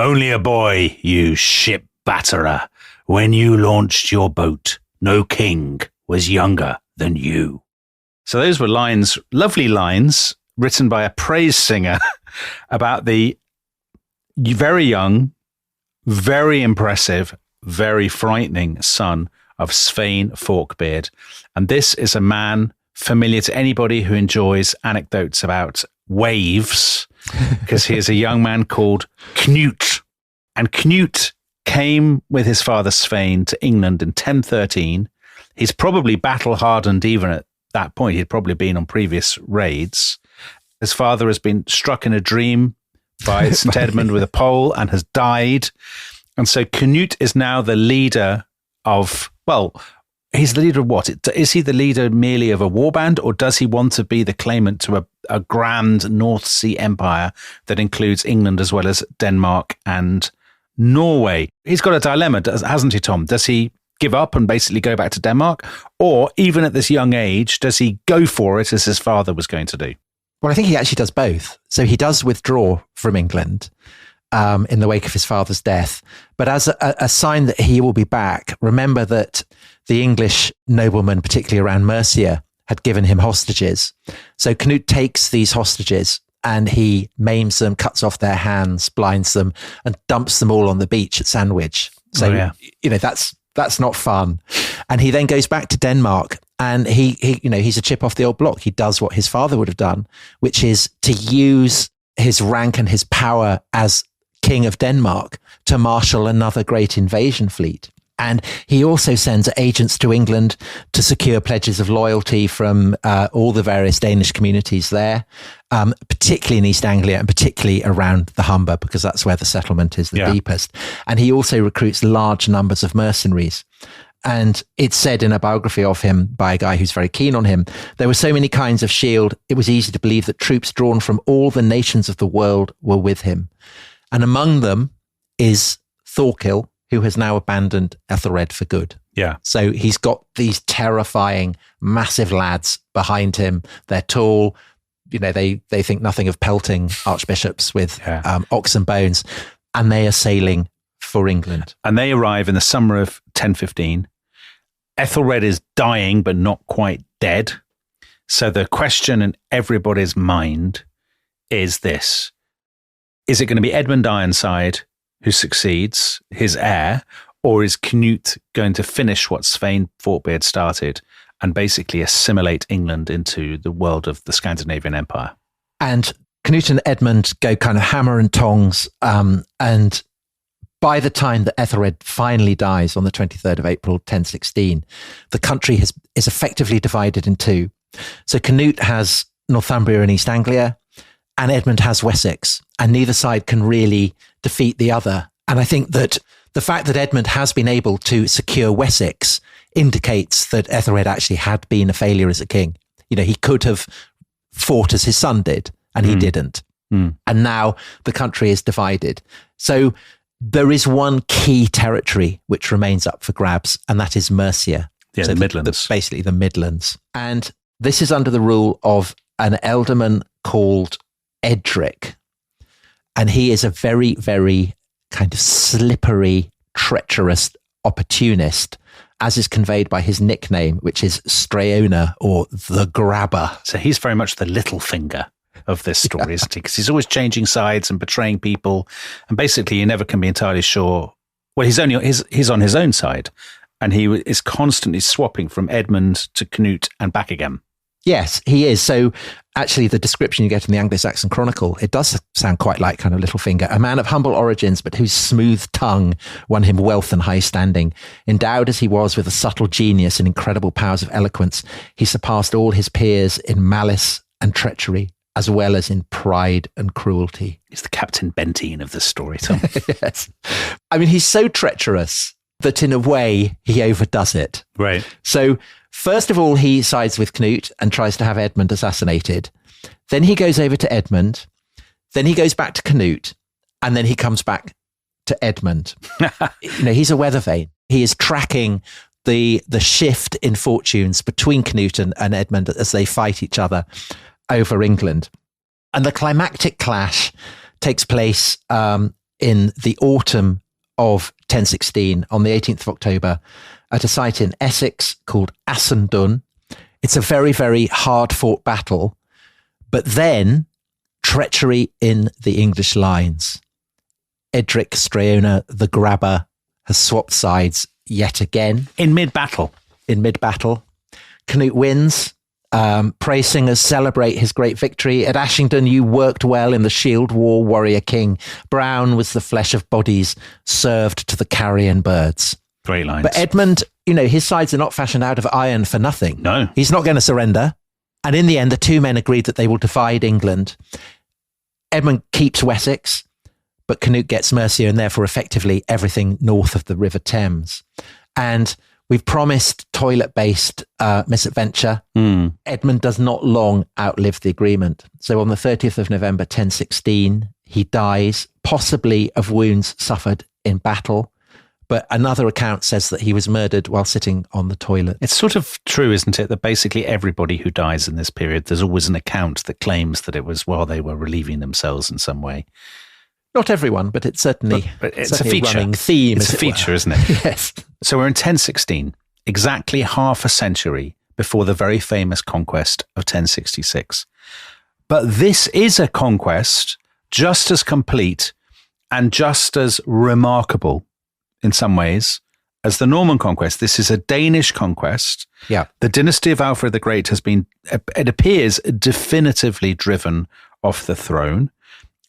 Only a boy, you ship batterer. When you launched your boat, no king was younger than you. So those were lines, lovely lines, written by a praise singer about the very young, very impressive, very frightening son of Sweyn Forkbeard. And this is a man familiar to anybody who enjoys anecdotes about waves, because he is a young man called Cnut. And Cnut came with his father Sweyn to England in 1013. He's probably battle-hardened even at that point. He'd probably been on previous raids. His father has been struck in a dream by St. Edmund with a pole and has died. And so Cnut is now the leader of, well, he's the leader of what? Is he the leader merely of a warband, or does he want to be the claimant to a grand North Sea empire that includes England as well as Denmark and Norway? He's got a dilemma, hasn't he, Tom? Does he give up and basically go back to Denmark? Or even at this young age, does he go for it as his father was going to do? Well, I think he actually does both. So he does withdraw from England in the wake of his father's death. But as a sign that he will be back, remember that the English noblemen, particularly around Mercia, had given him hostages. So Cnut takes these hostages and he maims them, cuts off their hands, blinds them, and dumps them all on the beach at Sandwich. So, that's not fun. And he then goes back to Denmark, and he's a chip off the old block. He does what his father would have done, which is to use his rank and his power as King of Denmark to marshal another great invasion fleet. And he also sends agents to England to secure pledges of loyalty from all the various Danish communities there, particularly in East Anglia and particularly around the Humber, because that's where the settlement is the deepest. And he also recruits large numbers of mercenaries. And it's said in a biography of him by a guy who's very keen on him, there were so many kinds of shield, it was easy to believe that troops drawn from all the nations of the world were with him. And among them is Thorkill, who has now abandoned Æthelred for good. Yeah. So he's got these terrifying, massive lads behind him. They're tall. They think nothing of pelting archbishops with ox and bones, and they are sailing for England. And they arrive in the summer of 1015. Æthelred is dying, but not quite dead. So the question in everybody's mind is this: is it going to be Edmund Ironside who succeeds, his heir, or is Cnut going to finish what Sweyn Forkbeard started and basically assimilate England into the world of the Scandinavian Empire? And Cnut and Edmund go kind of hammer and tongs, and by the time that Æthelred finally dies on the 23rd of April, 1016, the country is effectively divided in two. So Cnut has Northumbria and East Anglia, and Edmund has Wessex, and neither side can really defeat the other. And I think that the fact that Edmund has been able to secure Wessex indicates that Æthelred actually had been a failure as a king. He could have fought as his son did, and he didn't. And now the country is divided. So there is one key territory which remains up for grabs, and that is Mercia. Yeah, so the Midlands. Basically the Midlands. And this is under the rule of an ealdorman called Edric. And he is a very, very kind of slippery, treacherous opportunist, as is conveyed by his nickname, which is Straona, or the Grabber. So he's very much the little finger of this story, isn't he? Because he's always changing sides and betraying people. And basically, you never can be entirely sure. Well, he's on his own side. And he is constantly swapping from Edmund to Cnut and back again. Yes, he is. So actually the description you get in the Anglo-Saxon Chronicle, it does sound quite like kind of Littlefinger, a man of humble origins, but whose smooth tongue won him wealth and high standing. Endowed as he was with a subtle genius and incredible powers of eloquence, he surpassed all his peers in malice and treachery, as well as in pride and cruelty. He's the Captain Benteen of this story, Tom. Yes. I mean, he's so treacherous that in a way he overdoes it. Right. So first of all, he sides with Cnut and tries to have Edmund assassinated. Then he goes over to Edmund. Then he goes back to Cnut. And then he comes back to Edmund. He's a weather vane. He is tracking the shift in fortunes between Cnut and Edmund as they fight each other over England. And the climactic clash takes place in the autumn of 1016, on the 18th of October, at a site in Essex called Assendun. It's a very, very hard-fought battle, but then treachery in the English lines. Edric Streona, the grabber, has swapped sides yet again. In mid-battle. Canute wins. Praise singers celebrate his great victory. At Ashington, you worked well in the shield war, warrior king. Brown was the flesh of bodies served to the carrion birds. Great lines. But Edmund, his sides are not fashioned out of iron for nothing. No. He's not going to surrender. And in the end, the two men agreed that they will divide England. Edmund keeps Wessex, but Canute gets Mercia and therefore effectively everything north of the River Thames. And we've promised toilet-based misadventure. Edmund does not long outlive the agreement. So on the 30th of November 1016, he dies, possibly of wounds suffered in battle. But another account says that he was murdered while sitting on the toilet. It's sort of true, isn't it, that basically everybody who dies in this period, there's always an account that claims that it was while they were relieving themselves in some way. Not everyone, but it's certainly, but it's a feature. Running theme. It's a feature, isn't it? Yes. So we're in 1016, exactly half a century before the very famous conquest of 1066. But this is a conquest just as complete and just as remarkable in some ways as the Norman conquest. This is a Danish conquest. Yeah. The dynasty of Alfred the Great has been, it appears, definitively driven off the throne.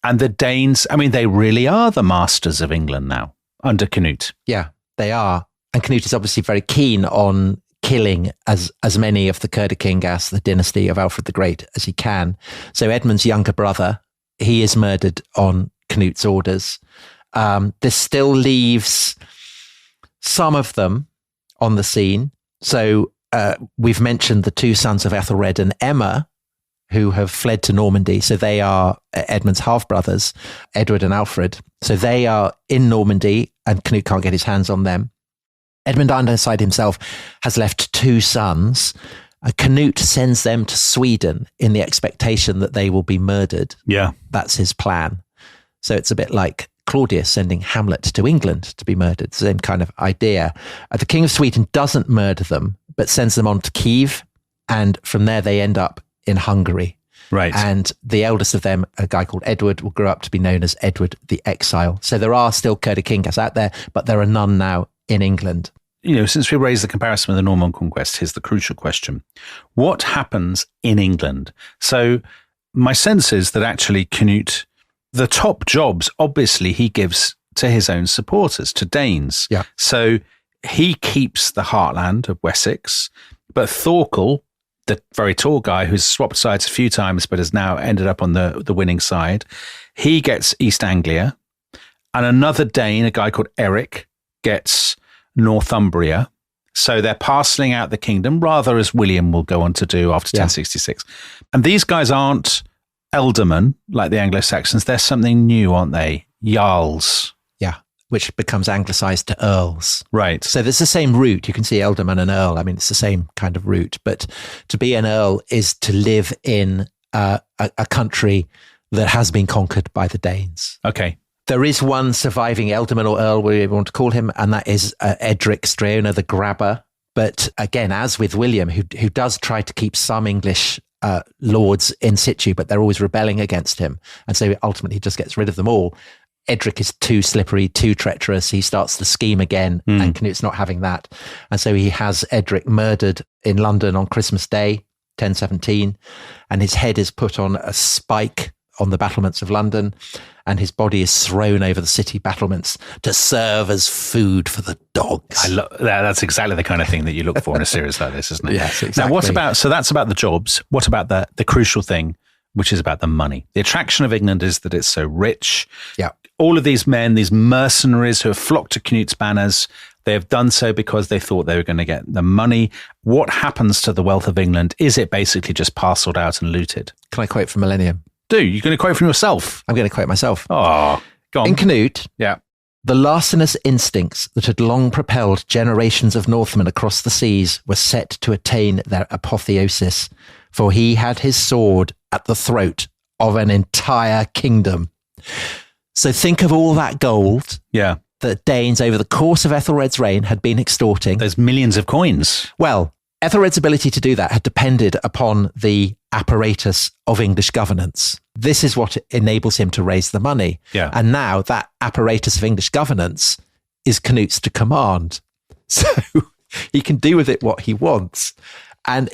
And the Danes, they really are the masters of England now under Canute. Yeah, they are. And Canute is obviously very keen on killing as many of the Kurdikingas, the dynasty of Alfred the Great, as he can. So Edmund's younger brother, he is murdered on Canute's orders. This still leaves some of them on the scene. So we've mentioned the two sons of Æthelred and Emma, who have fled to Normandy. So they are Edmund's half-brothers, Edward and Alfred. So they are in Normandy and Canute can't get his hands on them. Edmund Ironside himself has left two sons. Canute sends them to Sweden in the expectation that they will be murdered. Yeah. That's his plan. So it's a bit like Claudius sending Hamlet to England to be murdered. Same kind of idea. The King of Sweden doesn't murder them, but sends them on to Kiev. And from there, they end up in Hungary. Right. And the eldest of them, a guy called Edward, will grow up to be known as Edward the Exile. So there are still Kurdikingas out there, but there are none now in England. Since we raised the comparison with the Norman conquest, here's the crucial question. What happens in England? So my sense is that actually Canute, the top jobs, obviously he gives to his own supporters, to Danes. Yeah. So he keeps the heartland of Wessex, but Thorkel, the very tall guy who's swapped sides a few times but has now ended up on the winning side, he gets East Anglia. And another Dane, a guy called Eric, gets Northumbria. So they're parceling out the kingdom, rather as William will go on to do after 1066. And these guys aren't ealdormen like the Anglo-Saxons. They're something new, aren't they? Jarls. Yeah, which becomes anglicized to earls. Right. So there's the same root. You can see ealdorman and earl. It's the same kind of root. But to be an earl is to live in a country that has been conquered by the Danes. Okay. There is one surviving ealdorman or earl, whatever you want to call him, and that is Edric Streona, the grabber. But again, as with William, who does try to keep some English lords in situ, but they're always rebelling against him. And so ultimately he just gets rid of them all. Edric is too slippery, too treacherous. He starts the scheme again, and Canute's not having that. And so he has Edric murdered in London on Christmas Day, 1017, and his head is put on a spike on the battlements of London, and his body is thrown over the city battlements to serve as food for the dogs. I love that. That's exactly the kind of thing that you look for in a series like this, isn't it? Yes, exactly. Now, so that's about the jobs. What about the crucial thing, which is about the money? The attraction of England is that it's so rich. Yeah. All of these men, these mercenaries who have flocked to Canute's banners, they have done so because they thought they were going to get the money. What happens to the wealth of England? Is it basically just parceled out and looted? Can I quote from Millennium? You're going to quote from yourself? I'm going to quote myself. Oh, go on. In Canute, yeah, the larcenous instincts that had long propelled generations of Northmen across the seas were set to attain their apotheosis, for he had his sword at the throat of an entire kingdom. So think of all that gold that Danes over the course of Æthelred's reign had been extorting. There's millions of coins. Well, Æthelred's ability to do that had depended upon the apparatus of English governance. This is what enables him to raise the money. Yeah. And now that apparatus of English governance is Cnut's to command. So he can do with it what he wants. And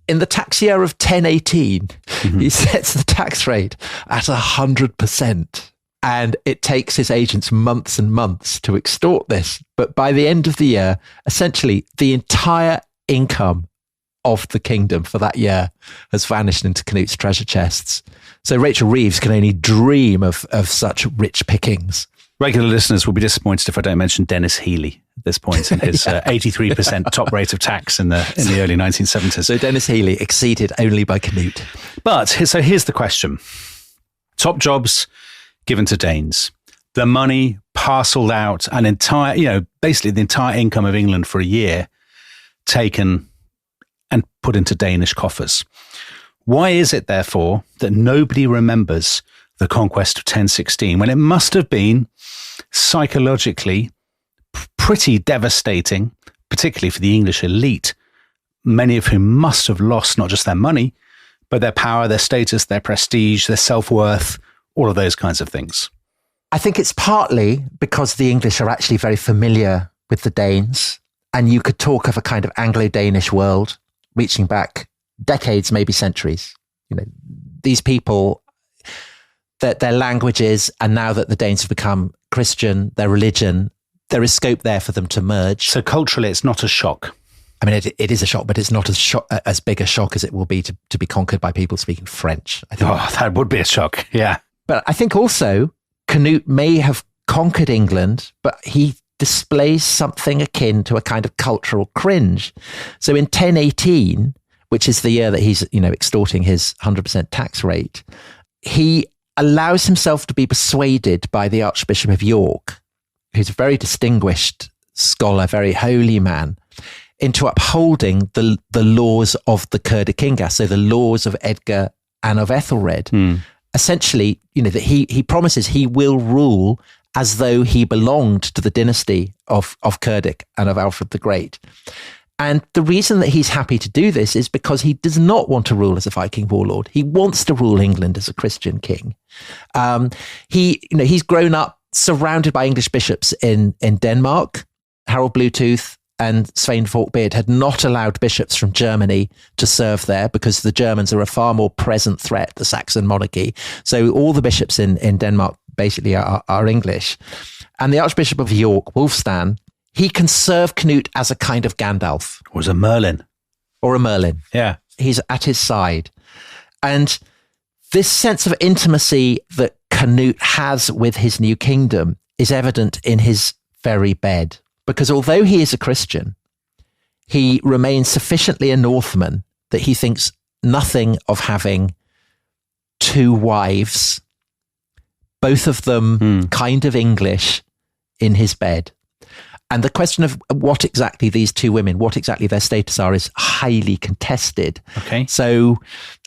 in the tax year of 1018, he sets the tax rate at 100%. And it takes his agents months and months to extort this. But by the end of the year, essentially the entire income of the kingdom for that year has vanished into Cnut's treasure chests. So Rachel Reeves can only dream of such rich pickings. Regular listeners will be disappointed if I don't mention Dennis Healey at this point in his 83% top rate of tax in the early 1970s. So Dennis Healey exceeded only by Cnut. But so here's the question. Top jobs given to Danes. The money parceled out, an entire, basically the entire income of England for a year taken and put into Danish coffers. Why is it, therefore, that nobody remembers the conquest of 1016 when it must have been psychologically pretty devastating, particularly for the English elite, many of whom must have lost not just their money, but their power, their status, their prestige, their self-worth, all of those kinds of things? I think it's partly because the English are actually very familiar with the Danes, and you could talk of a kind of Anglo-Danish world reaching back decades, maybe centuries. These people, their languages, and now that the Danes have become Christian, their religion, there is scope there for them to merge. So culturally, it's not a shock. I mean, it is a shock, but it's not as big a shock as it will be to be conquered by people speaking French. I think. Oh, that would be a shock, yeah. But I think also Cnut may have conquered England, but he displays something akin to a kind of cultural cringe. So in 1018, which is the year that he's, extorting his 100% tax rate, he allows himself to be persuaded by the Archbishop of York, who's a very distinguished scholar, very holy man, into upholding the laws of the Cur de Kinga, so the laws of Edgar and of Æthelred. Essentially, that he promises he will rule as though he belonged to the dynasty of Cerdic and of Alfred the Great. And the reason that he's happy to do this is because he does not want to rule as a Viking warlord. He wants to rule England as a Christian king. He's grown up surrounded by English bishops in Denmark. Harold Bluetooth and Sweyn Forkbeard had not allowed bishops from Germany to serve there because the Germans are a far more present threat, the Saxon monarchy. So all the bishops in Denmark basically are English. And the Archbishop of York, Wulfstan, he can serve Cnut as a kind of Gandalf. Or as a Merlin. Or a Merlin. Yeah. He's at his side. And this sense of intimacy that Cnut has with his new kingdom is evident in his very bed. Because although he is a Christian, he remains sufficiently a Northman that he thinks nothing of having two wives, both of them kind of English, in his bed. And the question of what exactly these two women, what exactly their status are, is highly contested. Okay. So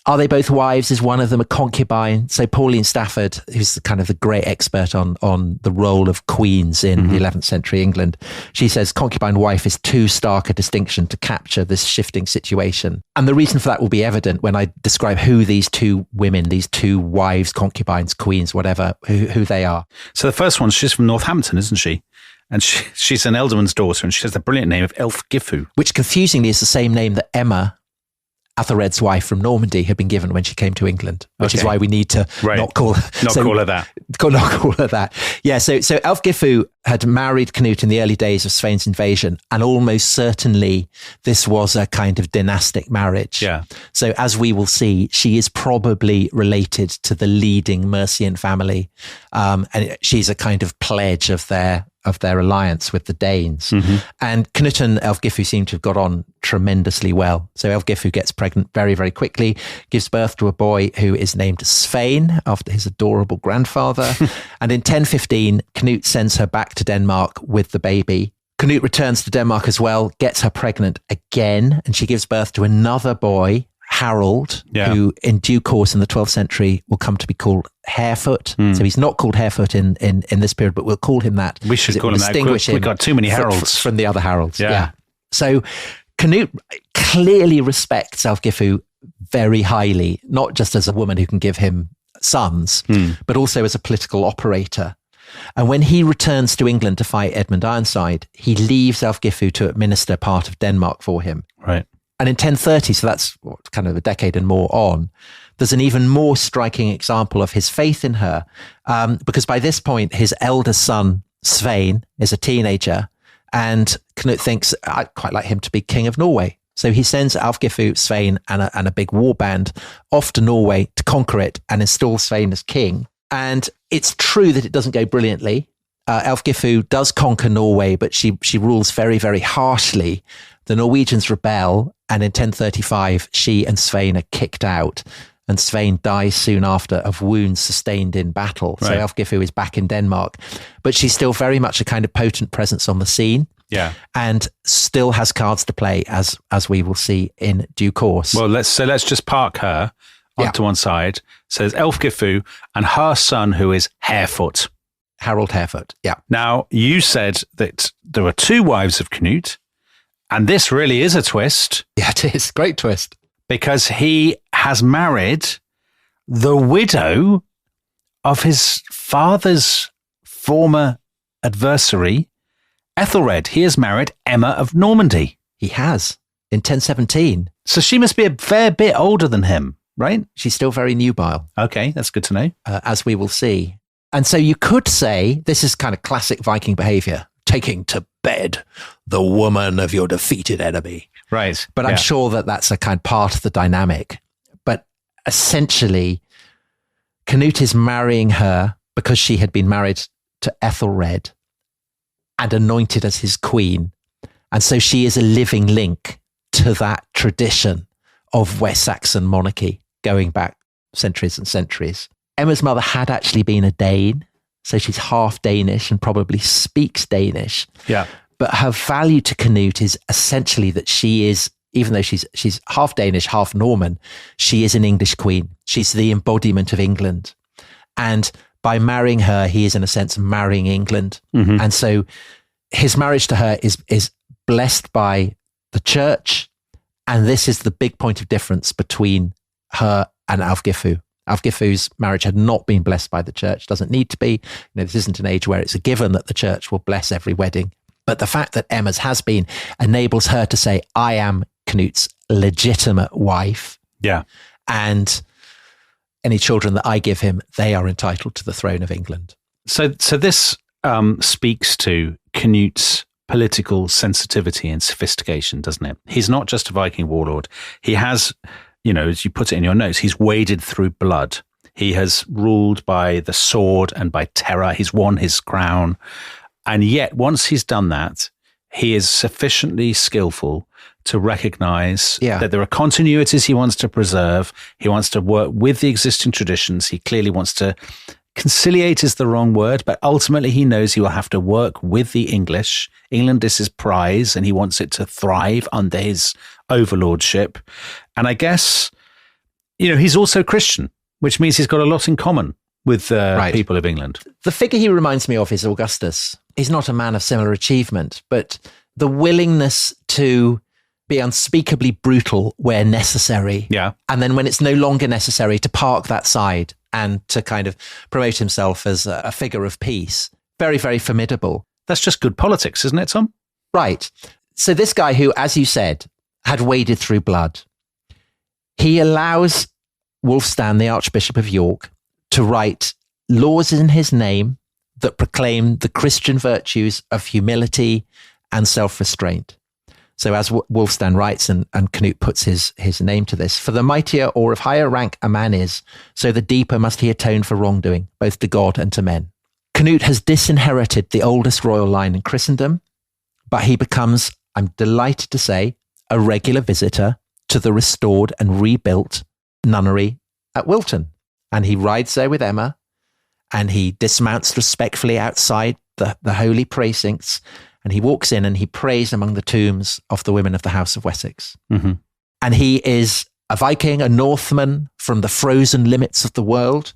are they both wives? Is one of them a concubine? So Pauline Stafford, who's the great expert on the role of queens in the 11th century England, she says concubine wife is too stark a distinction to capture this shifting situation. And the reason for that will be evident when I describe who these two women, these two wives, concubines, queens, whatever, who they are. So the first one, she's from Northampton, isn't she? And she's an ealdorman's daughter, and she has the brilliant name of Elfgifu. Which confusingly is the same name that Emma, Æthelred's wife from Normandy, had been given when she came to England, which is why we need to not call her that. Not call her that. Yeah, so Elfgifu had married Cnut in the early days of Svein's invasion, and almost certainly this was a kind of dynastic marriage. Yeah. So as we will see, she is probably related to the leading Mercian family, and she's a kind of pledge of their alliance with the Danes. And Cnut and Elfgifu seem to have got on tremendously well. So Elfgifu gets pregnant very, very quickly, gives birth to a boy who is named Sweyn after his adorable grandfather. And in 1015, Cnut sends her back to Denmark with the baby. Cnut returns to Denmark as well, gets her pregnant again, and she gives birth to another boy, Harold, Yeah. who in due course in the 12th century will come to be called Harefoot. So he's not called Harefoot in this period, but we'll call him that. We should call him that. Distinguish him We've got too many Harolds. from the other Harolds. Yeah. So Canute clearly respects Ælfgifu very highly, not just as a woman who can give him sons, but also as a political operator. And when he returns to England to fight Edmund Ironside, he leaves Ælfgifu to administer part of Denmark for him. Right. And in 1030, so that's kind of a decade and more on, there's an even more striking example of his faith in her, because by this point, his eldest son, Sweyn, is a teenager, and Canute thinks, I'd quite like him to be king of Norway. So he sends Ælfgifu, Sweyn, and a big war band off to Norway to conquer it and install Sweyn as king. And it's true that it doesn't go brilliantly. Ælfgifu does conquer Norway, but she rules very, very harshly. The Norwegians rebel, and in 1035, she and Sweyn are kicked out. And Sweyn dies soon after of wounds sustained in battle. Right. So Ælfgifu is back in Denmark, but she's still very much a kind of potent presence on the scene. Yeah. And still has cards to play, as we will see in due course. Well, let's just park her onto one side. So there's Ælfgifu and her son, who is Harefoot. Harold Harefoot. Yeah. Now, you said that there were two wives of Canute, and this really is a twist. Yeah, it is. Great twist. Because he has married the widow of his father's former adversary, Æthelred. He has married Emma of Normandy. He has, in 1017. So she must be a fair bit older than him, right? She's still very nubile. Okay, that's good to know. As we will see. And so you could say this is kind of classic Viking behavior, taking to bed the woman of your defeated enemy. Right. But I'm sure that that's a kind of part of the dynamic. But essentially, Canute is marrying her because she had been married to Æthelred and anointed as his queen. And so she is a living link to that tradition of West Saxon monarchy going back centuries and centuries. Emma's mother had actually been a Dane, so she's half Danish and probably speaks Danish. Yeah. But her value to Canute is essentially that she is, even though she's half Danish, half Norman, she is an English queen. She's the embodiment of England. And by marrying her, he is in a sense marrying England. Mm-hmm. And so his marriage to her is blessed by the church. And this is the big point of difference between her and Ælfgifu. Ælfgifu's marriage had not been blessed by the church, doesn't need to be. This isn't an age where it's a given that the church will bless every wedding. But the fact that Emma's has been enables her to say, I am Canute's legitimate wife. Yeah. And any children that I give him, they are entitled to the throne of England. So this speaks to Canute's political sensitivity and sophistication, doesn't it? He's not just a Viking warlord. He has, as you put it in your notes, he's waded through blood. He has ruled by the sword and by terror. He's won his crown. And yet, once he's done that, he is sufficiently skillful to recognize that there are continuities he wants to preserve. He wants to work with the existing traditions. He clearly wants to conciliate is the wrong word, but ultimately he knows he will have to work with the English. England is his prize, and he wants it to thrive under his overlordship. And I guess, he's also Christian, which means he's got a lot in common with the people of England. The figure he reminds me of is Augustus. He's not a man of similar achievement, but the willingness to be unspeakably brutal where necessary. Yeah. And then when it's no longer necessary, to park that side and to kind of promote himself as a figure of peace. Very, very formidable. That's just good politics, isn't it, Tom? Right. So this guy who, as you said, had waded through blood, he allows Wulfstan, the Archbishop of York, to write laws in his name that proclaim the Christian virtues of humility and self-restraint. So as Wulfstan writes, and Canute puts his name to this, for the mightier or of higher rank a man is, so the deeper must he atone for wrongdoing, both to God and to men. Canute has disinherited the oldest royal line in Christendom, but he becomes, I'm delighted to say, a regular visitor to the restored and rebuilt nunnery at Wilton. And he rides there with Emma, and he dismounts respectfully outside the holy precincts, and he walks in and he prays among the tombs of the women of the House of Wessex. Mm-hmm. And he is a Viking, a Northman from the frozen limits of the world.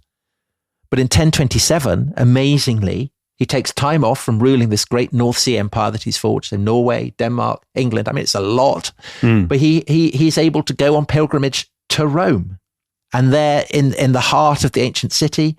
But in 1027, amazingly, he takes time off from ruling this great North Sea empire that he's forged in Norway, Denmark, England. I mean, it's a lot. But he's able to go on pilgrimage to Rome. And there in the heart of the ancient city,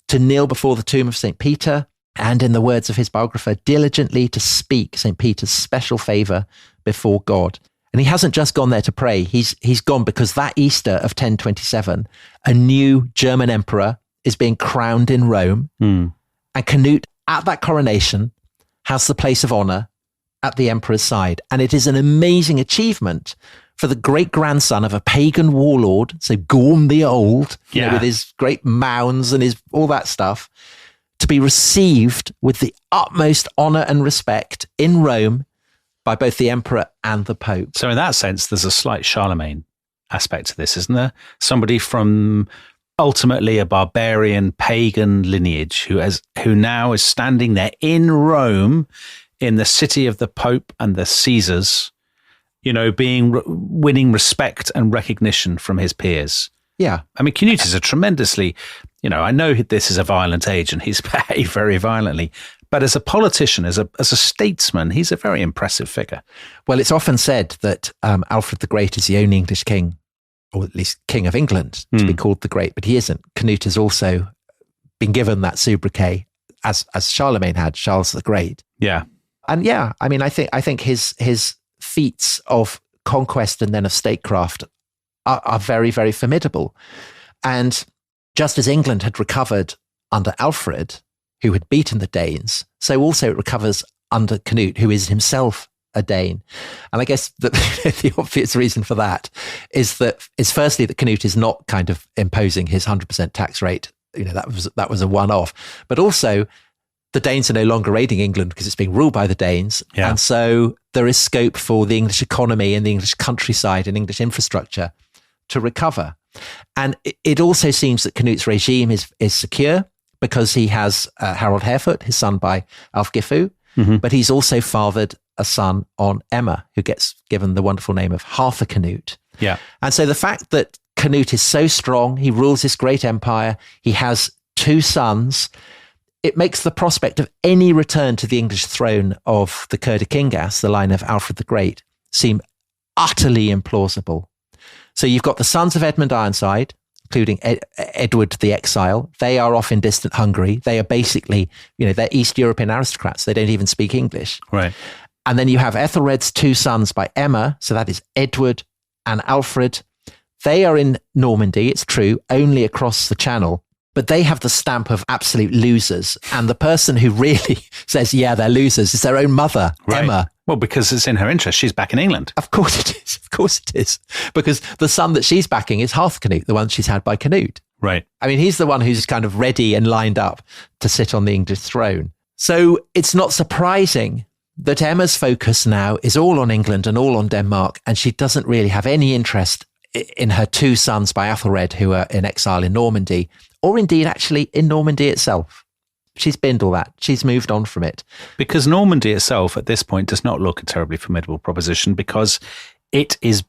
to kneel before the tomb of St. Peter, and in the words of his biographer, diligently to speak St. Peter's special favour before God. And he hasn't just gone there to pray. He's gone because that Easter of 1027, a new German emperor is being crowned in Rome. And Cnut, at that coronation, has the place of honour at the emperor's side. And it is an amazing achievement for the great-grandson of a pagan warlord, so Gorm the Old, you know, with his great mounds and his all that stuff, to be received with the utmost honour and respect in Rome by both the emperor and the pope. So in that sense, there's a slight Charlemagne aspect to this, isn't there? Somebody from ultimately a barbarian pagan lineage who now is standing there in Rome, in the city of the Pope and the Caesars, you know, winning respect and recognition from his peers. Yeah. I mean, Cnut is a tremendously, you know, I know this is a violent age and he's behaved very violently, but as a politician, as a statesman, he's a very impressive figure. Well, it's often said that Alfred the Great is the only English king, or at least King of England, to be called the Great, but he isn't. Cnut has also been given that sobriquet as Charlemagne had, Charles the Great. Yeah. And yeah, I mean, I think his feats of conquest and then of statecraft are very, very formidable. And just as England had recovered under Alfred, who had beaten the Danes, so also it recovers under Cnut, who is himself a Dane. And I guess that the obvious reason for that is firstly that Cnut is not kind of imposing his 100% tax rate. You know, that was a one-off. But also, the Danes are no longer raiding England because it's being ruled by the Danes. Yeah. And so there is scope for the English economy and the English countryside and English infrastructure to recover. And it also seems that Cnut's regime is secure because he has Harold Harefoot, his son by Alfgifu, but he's also fathered a son on Emma, who gets given the wonderful name of Harthacnut. Yeah. And so the fact that Cnut is so strong, he rules this great empire, he has 2 sons, it makes the prospect of any return to the English throne of the Cur de Kingas, the line of Alfred the Great, seem utterly implausible. So you've got the sons of Edmund Ironside, including Edward the Exile. They are off in distant Hungary. They are basically, you know, they're East European aristocrats. They don't even speak English. Right. And then you have Æthelred's 2 sons by Emma. So that is Edward and Alfred. They are in Normandy, it's true, only across the Channel. But they have the stamp of absolute losers. And the person who really says, yeah, they're losers is their own mother, right. Emma. Well, because it's in her interest. She's back in England. Of course it is. Of course it is. Because the son that she's backing is Harthacnut, the one she's had by Cnut. Right. I mean, he's the one who's kind of ready and lined up to sit on the English throne. So it's not surprising that Emma's focus now is all on England and all on Denmark. And she doesn't really have any interest in her 2 sons by Æthelred, who are in exile in Normandy, or indeed actually in Normandy itself. She's binned all that. She's moved on from it. Because Normandy itself at this point does not look a terribly formidable proposition because it's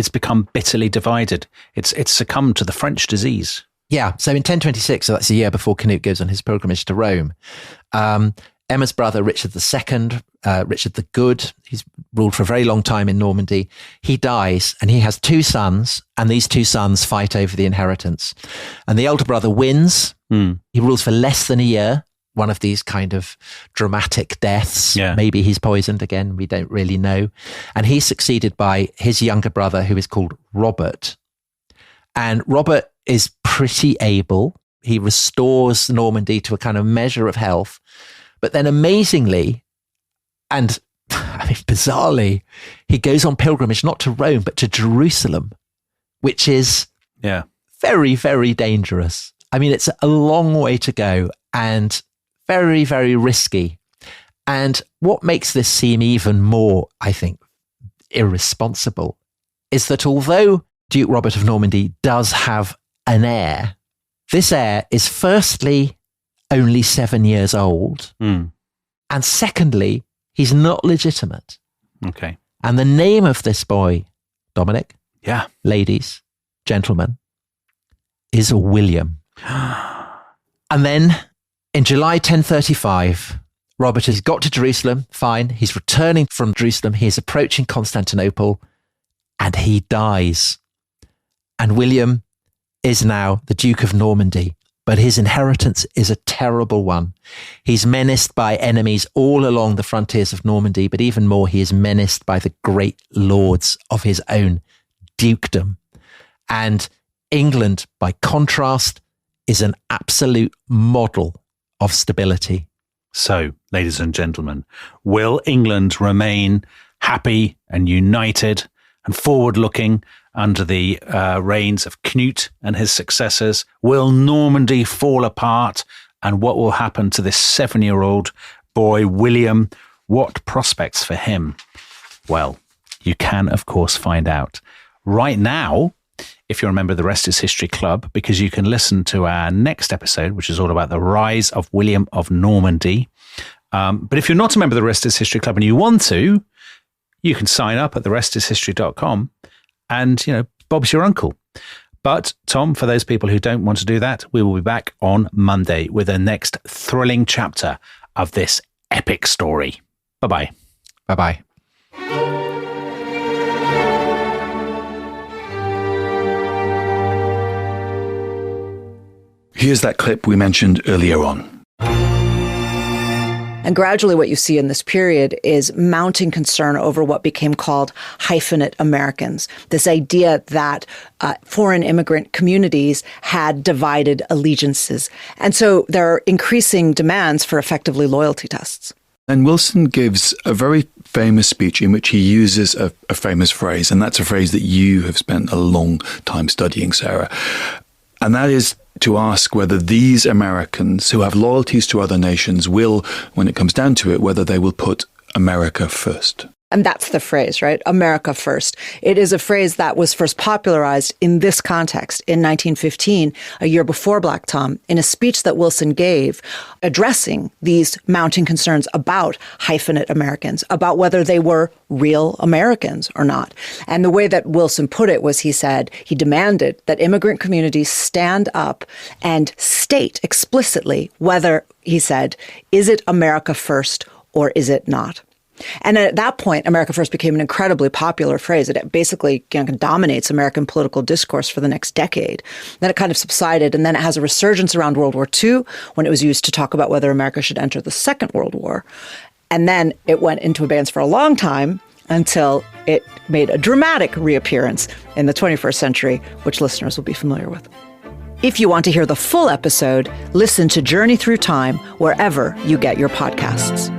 become bitterly divided. It's succumbed to the French disease. Yeah. So in 1026, so that's a year before Cnut goes on his pilgrimage to Rome, Emma's brother, Richard II, Richard the Good, he's ruled for a very long time in Normandy. He dies and he has 2 sons, and these 2 sons fight over the inheritance. And the older brother wins. He rules for less than a year, one of these kind of dramatic deaths. Yeah. Maybe he's poisoned again, we don't really know. And he's succeeded by his younger brother, who is called Robert. And Robert is pretty able. He restores Normandy to a kind of measure of health. But then amazingly, and I mean, bizarrely, he goes on pilgrimage not to Rome, but to Jerusalem, which is very, very dangerous. I mean, it's a long way to go and very, very risky. And what makes this seem even more, I think, irresponsible is that although Duke Robert of Normandy does have an heir, this heir is firstly only 7 years old. And secondly, he's not legitimate. Okay. And the name of this boy, Dominic, yeah, ladies, gentlemen, is William. And then in July 1035, Robert has got to Jerusalem, fine. He's returning from Jerusalem. He's approaching Constantinople, and he dies. And William is now the Duke of Normandy, but his inheritance is a terrible one. He's menaced by enemies all along the frontiers of Normandy, but even more, he is menaced by the great lords of his own dukedom. And England, by contrast, is an absolute model of stability. So, ladies and gentlemen, will England remain happy and united and forward-looking under the reigns of Cnut and his successors? Will Normandy fall apart? And what will happen to this 7-year-old boy, William? What prospects for him? Well, you can, of course, find out right now, if you're a member of the Rest is History Club, because you can listen to our next episode, which is all about the rise of William of Normandy. But if you're not a member of the Rest is History Club and you want to, you can sign up at therestishistory.com and, Bob's your uncle. But, Tom, for those people who don't want to do that, we will be back on Monday with the next thrilling chapter of this epic story. Bye-bye. Bye-bye. Here's that clip we mentioned earlier on. And gradually what you see in this period is mounting concern over what became called hyphenate Americans, this idea that foreign immigrant communities had divided allegiances. And so there are increasing demands for effectively loyalty tests. And Wilson gives a very famous speech in which he uses a famous phrase, and that's a phrase that you have spent a long time studying, Sarah. And that is to ask whether these Americans who have loyalties to other nations will, when it comes down to it, whether they will put America first. And that's the phrase, right? America first. It is a phrase that was first popularized in this context in 1915, a year before Black Tom, in a speech that Wilson gave addressing these mounting concerns about hyphenate Americans, about whether they were real Americans or not. And the way that Wilson put it was, he said, he demanded that immigrant communities stand up and state explicitly whether, he said, is it America first or is it not? And at that point, America First became an incredibly popular phrase. It basically dominates American political discourse for the next decade. Then it kind of subsided, and then it has a resurgence around World War II when it was used to talk about whether America should enter the Second World War. And then it went into abeyance for a long time until it made a dramatic reappearance in the 21st century, which listeners will be familiar with. If you want to hear the full episode, listen to Journey Through Time wherever you get your podcasts.